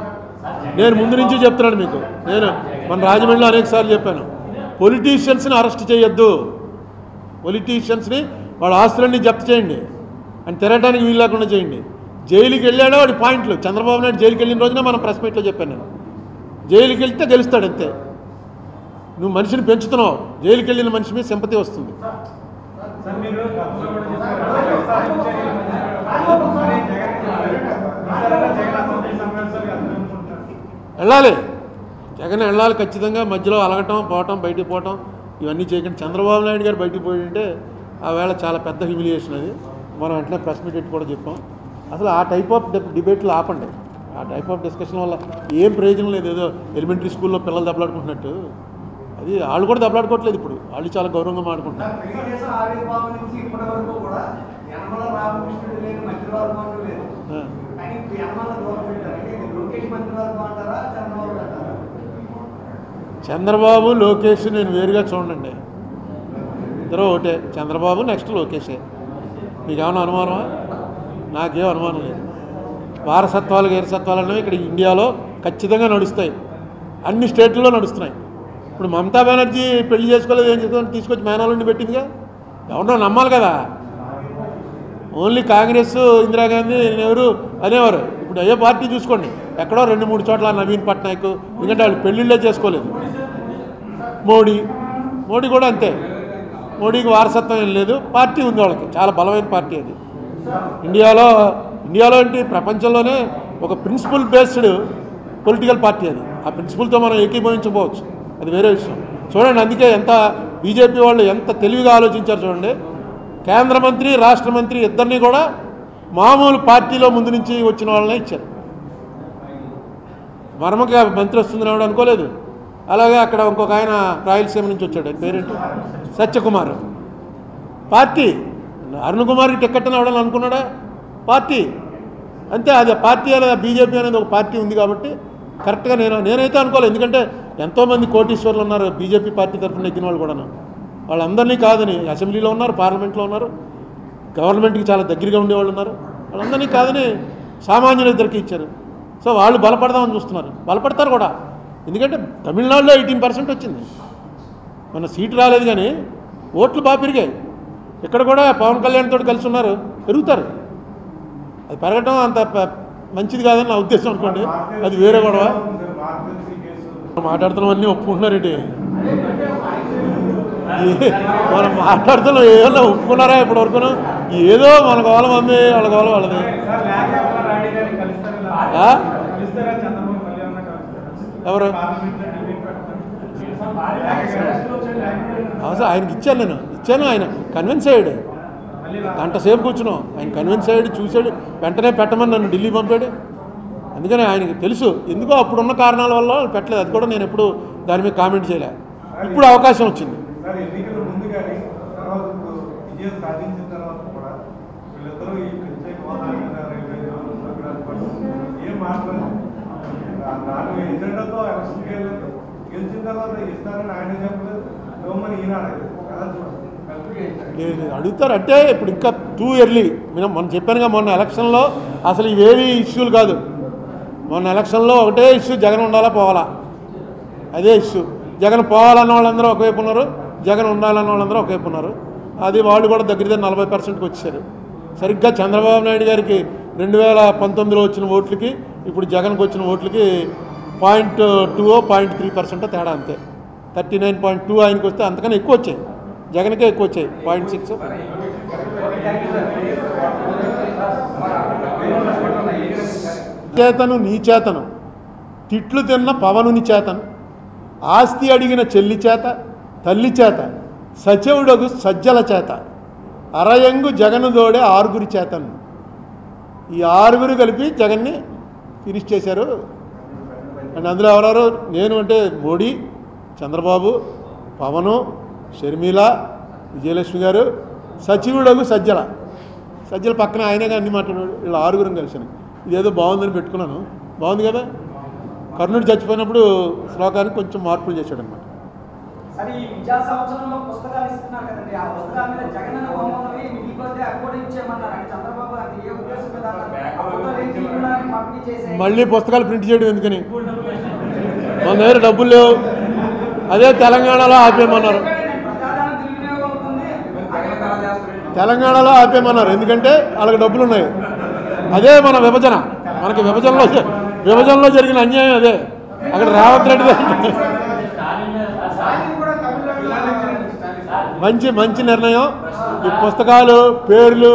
నేను ముందు నుంచి చెప్తున్నాను మీకు. నేను మన రాజమండ్రిలో అనేకసార్లు చెప్పాను, పొలిటీషియన్స్ని అరెస్ట్ చేయొద్దు, పొలిటీషియన్స్ని వాళ్ళ ఆస్తులన్నీ జప్తు చేయండి అని తిరగడానికి వీలు లేకుండా చేయండి. జైలుకి వెళ్ళాడో వాడి పాయింట్లు. చంద్రబాబు నాయుడు జైలుకి వెళ్ళిన రోజున మనం ప్రెస్ మీట్లో చెప్పాను నేను, జైలుకి వెళ్తే గెలుస్తాడు అంతే. నువ్వు మనిషిని పెంచుతున్నావు, జైలుకి వెళ్ళిన మనిషి మీద సింపతి వస్తుంది. వెళ్ళాలి, జగన్ వెళ్ళాలి ఖచ్చితంగా. మధ్యలో అలగటం, పోవటం, బయటికి పోవటం ఇవన్నీ చేయకండి. చంద్రబాబు నాయుడు గారు బయటికి పోయింటే ఆ వేళ చాలా పెద్ద హ్యూమిలియేషన్. అది మనం వెంటనే ప్రెస్ మీట్ పెట్టి కూడా చెప్పాం. అసలు ఆ టైప్ ఆఫ్ డిబేట్లు ఆపండి. ఆ టైప్ ఆఫ్ డిస్కషన్ వల్ల ఏం ప్రయోజనం లేదు. ఏదో ఎలిమెంటరీ స్కూల్లో పిల్లలు దెబ్బలాడుకుంటున్నట్టు, అది వాళ్ళు కూడా దెబ్బలాడుకోవట్లేదు. ఇప్పుడు వాళ్ళు చాలా గౌరవంగా మాట్లాడుకుంటున్నారు. చంద్రబాబు లోకేష్ నేను వేరుగా చూడండి, ఇద్దరు ఒకటే. చంద్రబాబు నెక్స్ట్ లోకేషే. మీకేమైనా అనుమానమా? నాకేం అనుమానం లేదు. వారసత్వాలు గైరసత్వాలు అనేవి ఇక్కడ ఇండియాలో ఖచ్చితంగా నడుస్తాయి, అన్ని స్టేట్లలో నడుస్తున్నాయి. ఇప్పుడు మమతా బెనర్జీ పెళ్లి చేసుకోలేదు, ఏం చేస్తుందని తీసుకొచ్చి మేనాలుండి పెట్టిందిగా. ఎవరన్నా నమ్మాలి కదా. ఓన్లీ కాంగ్రెస్, ఇందిరాగాంధీ, నెహ్రూ అనేవారు. ఇప్పుడు అయ్యే పార్టీ చూసుకోండి, ఎక్కడో 2-3 చోట్ల నవీన్ పట్నాయక్, ఎందుకంటే వాళ్ళు పెళ్ళిళ్ళే చేసుకోలేదు. మోడీ కూడా అంతే. మోడీకి వారసత్వం ఏం లేదు, పార్టీ ఉంది వాళ్ళకి, చాలా బలమైన పార్టీ అది. ఇండియాలో ఏంటి, ప్రపంచంలోనే ఒక ప్రిన్సిపల్ బేస్డ్ పొలిటికల్ పార్టీ అది. ఆ ప్రిన్సిపల్తో మనం ఏకీభవించకపోవచ్చు, అది వేరే విషయం. చూడండి, అందుకే ఎంత బీజేపీ వాళ్ళు ఎంత తెలివిగా ఆలోచించారు చూడండి. కేంద్ర మంత్రి, రాష్ట్ర మంత్రి ఇద్దరిని కూడా మామూలు పార్టీలో ముందు నుంచి వచ్చిన వాళ్ళనే ఇచ్చారు. మర్మకి మంత్రి వస్తుందని ఎవడు అనుకోలేదు. అలాగే అక్కడ ఇంకొక ఆయన రాయలసీమ నుంచి వచ్చాడు, ఆయన పేరేంటి, సత్యకుమార్. పార్టీ. అరుణ్ కుమార్కి టికెట్ అని ఎవడని అనుకున్నాడా? పార్టీ అంతే. అది పార్టీ అనేది, బీజేపీ అనేది ఒక పార్టీ ఉంది కాబట్టి కరెక్ట్గా నేనైతే అనుకోలేదు. ఎందుకంటే ఎంతోమంది కోటీశ్వర్లు ఉన్నారు బీజేపీ పార్టీ తరఫున ఎక్కిన వాళ్ళు కూడా. వాళ్ళందరినీ కాదని అసెంబ్లీలో ఉన్నారు, పార్లమెంట్లో ఉన్నారు, గవర్నమెంట్కి చాలా దగ్గరగా ఉండేవాళ్ళు ఉన్నారు. వాళ్ళందరినీ కాదని సామాన్యుల ఇద్దరికి ఇచ్చారు. సో వాళ్ళు బలపడదామని చూస్తున్నారు, బలపడతారు కూడా. ఎందుకంటే తమిళనాడులో 18% వచ్చింది, మన సీటు రాలేదు కానీ ఓట్లు బాగా పెరిగాయి. ఇక్కడ కూడా పవన్ కళ్యాణ్ తోటి కలిసి ఉన్నారు, పెరుగుతారు. అది పెరగటం అంత మంచిది కాదని నా ఉద్దేశం అనుకోండి, అది వేరే గొడవ. మాట్లాడుతున్నవన్నీ ఒప్పుకుంటున్నారేంటి? మనం మాట్లాడుతున్నాం, ఏమన్నా ఒప్పుకున్నారా ఇప్పటి వరకును? ఏదో మన గోల మంది, వాళ్ళ గోల వాళ్ళది. ఎవరు ఆయనకి ఇచ్చాను. ఆయన కన్విన్స్ అయ్యాడు, గంట సేపు కూర్చున్నాం. ఆయన కన్విన్స్ అయ్యాడు, చూశాడు, వెంటనే పెట్టమని నన్ను ఢిల్లీ పంపాడు. అందుకని ఆయనకి తెలుసు, ఎందుకో అప్పుడున్న కారణాల వల్ల పెట్టలేదు. అది కూడా నేను ఎప్పుడు దాని మీద కామెంట్ చేయలే. ఇప్పుడు అవకాశం వచ్చింది. అడుగుతారంటే ఇప్పుడు ఇంకా టూ ఎర్లీ. మనం చెప్పానుగా, మొన్న ఎలక్షన్లో అసలు ఇవేవి ఇష్యూలు కాదు. మొన్న ఎలక్షన్లో ఒకటే ఇష్యూ, జగన్ ఉండాలా పోవాలా, అదే ఇష్యూ. జగన్ పోవాలన్న వాళ్ళందరూ ఒకవైపు ఉన్నారు, జగన్ ఉండాలన్న వాళ్ళందరూ ఒకవైపు ఉన్నారు. అది వాళ్ళు కూడా దగ్గర 40%కి వచ్చారు. సరిగ్గా చంద్రబాబు నాయుడు గారికి 2019లో వచ్చిన ఓట్లకి ఇప్పుడు జగన్కి వచ్చిన ఓట్లకి 0.2-0.3% తేడా, అంతే. 39.2 ఆయనకి వస్తే అంతకన్నా ఎక్కువ వచ్చాయి, జగన్కే ఎక్కువ వచ్చాయి 0.6. చేతను నీ చేతను, తిట్లు తిన్న పవనుని చేతను, ఆస్తి అడిగిన చెల్లి చేత, తల్లి చేత, సచివుడగు సజ్జల చేత, అరయంగు జగను దోడే 6 చేతను. ఈ 6 కలిపి జగన్ని ఫినిష్ చేశారు. అండ్ అందులో ఎవరెవరు? నేను అంటే మోడీ, చంద్రబాబు, పవను, షర్మిల, విజయలక్ష్మి గారు, సచివుడగు సజ్జల పక్కన ఆయనగా అన్ని మాట్లాడాడు. వీళ్ళు 6 కలిసాను. ఇదేదో బాగుందని పెట్టుకున్నాను, బాగుంది కదా. కర్ణుడు చచ్చిపోయినప్పుడు శ్లోకానికి కొంచెం మార్పులు చేశాడు అనమాట. మళ్ళీ పుస్తకాలు ప్రింట్ చేయడం ఎందుకని? మన దగ్గర డబ్బులు లేవు, అదే తెలంగాణలో ఆపేయమన్నారు. ఎందుకంటే వాళ్ళకి డబ్బులు ఉన్నాయి. అదే మన విభజన, మనకి విభజనలో జరిగిన అన్యాయం అదే. అక్కడ రేవంత్ రెడ్డి మంచి నిర్ణయం. ఈ పుస్తకాలు పేర్లు,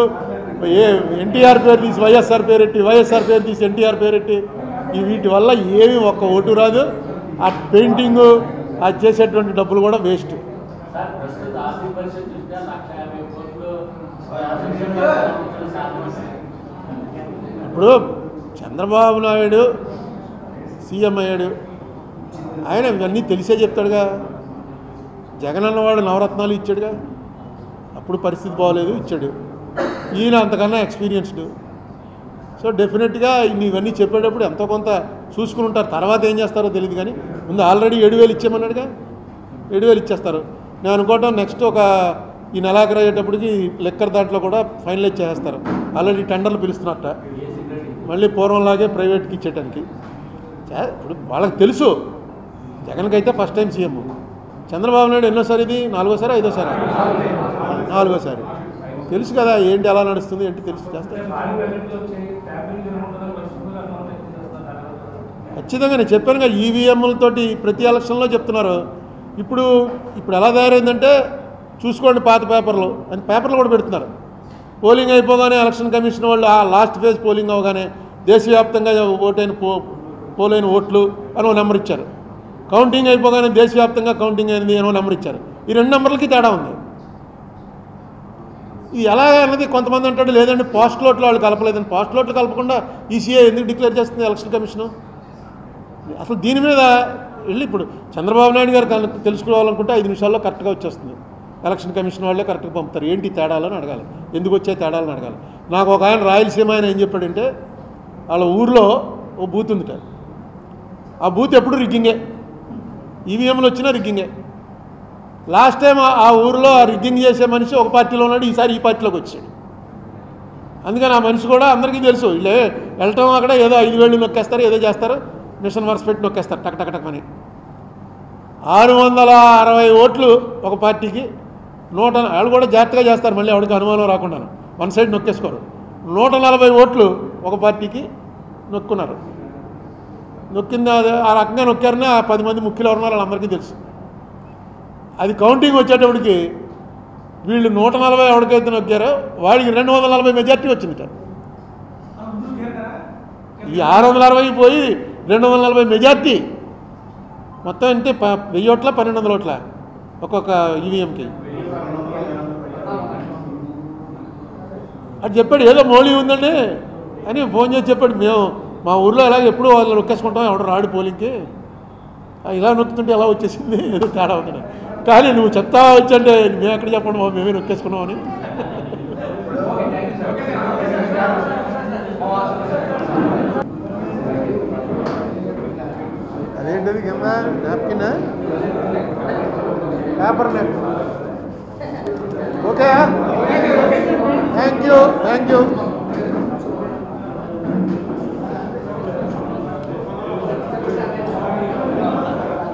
ఎన్టీఆర్ పేరు తీసి వైఎస్ఆర్ పేరెట్టి, వైఎస్ఆర్ పేరు తీసి ఎన్టీఆర్ పేరెట్టి, వీటి వల్ల ఏమి ఒక్క ఓటు రాదు. ఆ పెయింటింగు, అది చేసేటువంటి డబ్బులు కూడా వేస్ట్. ఇప్పుడు చంద్రబాబు నాయుడు సీఎం అయ్యాడు, ఆయన ఇవన్నీ తెలిసే చెప్తాడుగా. జగన్ అన్నవాడు నవరత్నాలు ఇచ్చాడుగా, అప్పుడు పరిస్థితి బాగోలేదు, ఇచ్చాడు. ఈయన అంతకన్నా ఎక్స్పీరియన్స్డ్. సో డెఫినెట్గా ఇవన్నీ చెప్పేటప్పుడు ఎంతో కొంత చూసుకుని ఉంటారు. తర్వాత ఏం చేస్తారో తెలియదు, కానీ ముందు ఆల్రెడీ 7,000 ఇచ్చామన్నాడుగా, 7,000 ఇచ్చేస్తారు. నేను అనుకోవటం నెక్స్ట్ ఒక ఈ నెలాఖరు అయ్యేటప్పటికి లెక్కర్ దాంట్లో కూడా ఫైనలైజ్ చేస్తారు. ఆల్రెడీ టెండర్లు పిలుస్తున్నట్ట, మళ్ళీ పూర్వంలాగే ప్రైవేట్కి ఇచ్చేయడానికి. ఇప్పుడు వాళ్ళకి తెలుసు, జగన్కి అయితే first time CM, Chandrababu Naidu ఎన్నోసారి, ఇది 4వ సారి 5వ సారి, 4వ సారి. తెలుసు కదా ఏంటి ఎలా నడుస్తుంది ఏంటి తెలుసు, చేస్తారు ఖచ్చితంగా. నేను చెప్పానుగా ఈవీఎంలతోటి ప్రతి ఎలక్షన్లో చెప్తున్నారు. ఇప్పుడు ఎలా తయారైందంటే చూసుకోండి పాత పేపర్లు అని పేపర్లు కూడా పెడుతున్నారు. పోలింగ్ అయిపోగానే ఎలక్షన్ కమిషన్ వాళ్ళు ఆ లాస్ట్ ఫేజ్ పోలింగ్ అవగానే దేశవ్యాప్తంగా పోలైన ఓట్లు అని ఒక నెంబర్ ఇచ్చారు. కౌంటింగ్ అయిపోగానే దేశవ్యాప్తంగా కౌంటింగ్ అయింది అని ఒక నెంబర్ ఇచ్చారు. ఈ 2 నెంబర్లకి తేడా ఉంది. ఇది ఎలా అన్నది కొంతమంది అంటాడు, లేదండి పోస్టల్ ఓట్లు వాళ్ళు కలపలేదని. పోస్టల్ ఓట్లు కలపకుండా ఈసీఐ ఎందుకు డిక్లేర్ చేస్తుంది ఎలక్షన్ కమిషను? అసలు దీని మీద వెళ్ళి ఇప్పుడు చంద్రబాబు నాయుడు గారు తెలుసుకోవాలనుకుంటే 5 నిమిషాల్లో కరెక్ట్గా వచ్చేస్తుంది. ఎలక్షన్ కమిషన్ వాళ్ళే కరెక్ట్గా పంపుతారు. ఏంటి తేడాలని అడగాలి, ఎందుకు వచ్చే తేడాలని అడగాలి. నాకు ఒక ఆయన రాయలసీమ ఆయన ఏం చెప్పాడంటే, వాళ్ళ ఊర్లో ఓ బూత్ ఉందిట, ఆ బూత్ ఎప్పుడు రిగ్గింగే, ఈవీఎంలు వచ్చినా రిగ్గింగే. లాస్ట్ టైం ఆ ఊరిలో ఆ రిగ్గింగ్ చేసే మనిషి ఒక పార్టీలో ఉన్నాడు, ఈసారి ఈ పార్టీలోకి వచ్చాడు. అందుకని ఆ మనిషి కూడా అందరికీ తెలుసు, వీళ్ళే వెళ్ళటం అక్కడ ఏదో 5,000 నొక్కేస్తారు, ఏదో చేస్తారు, మిషన్ వర్స్ పెట్టి నొక్కేస్తారు టక్ 660 ఓట్లు ఒక పార్టీకి, వాళ్ళు కూడా జాగ్రత్తగా చేస్తారు, మళ్ళీ ఎవరికి అనుమానం రాకుండా వన్ సైడ్ నొక్కేసుకోరు. 140 ఓట్లు ఒక పార్టీకి నొక్కున్నారు. నొక్కింది ఆ రకంగా నొక్కారని ఆ 10 మంది ముఖ్యులు ఎవరున్నారు వాళ్ళందరికీ తెలుసు. అది కౌంటింగ్ వచ్చేటప్పటికి వీళ్ళు 140 ఎవరికైతే నొక్కారో వాడికి 240 మెజార్టీ వచ్చింది. ఈ 660 పోయి 240 మెజార్టీ మొత్తం అంటే 1000 ఓట్ల 1,200 ఓట్ల ఒక్కొక్క ఈవీఎంకి. అది చెప్పాడు, ఏదో మోడీ ఉందండి అని ఫోన్ చేసి చెప్పాడు. మేము మా ఊర్లో ఎలాగ ఎప్పుడు వాళ్ళు నొక్కేసుకుంటాం, ఎవడు రాడు పోలింగ్కి, ఇలా నొక్కుతుంటే ఎలా వచ్చేసింది, ఏదో తేడా ఉంది. కానీ నువ్వు చెప్తా వచ్చంటే మేము ఎక్కడ చెప్పండి బాబు, మేమే నొక్కేసుకున్నామని. అదేంటిది కింద napkin paper napkin. Okay, thank you.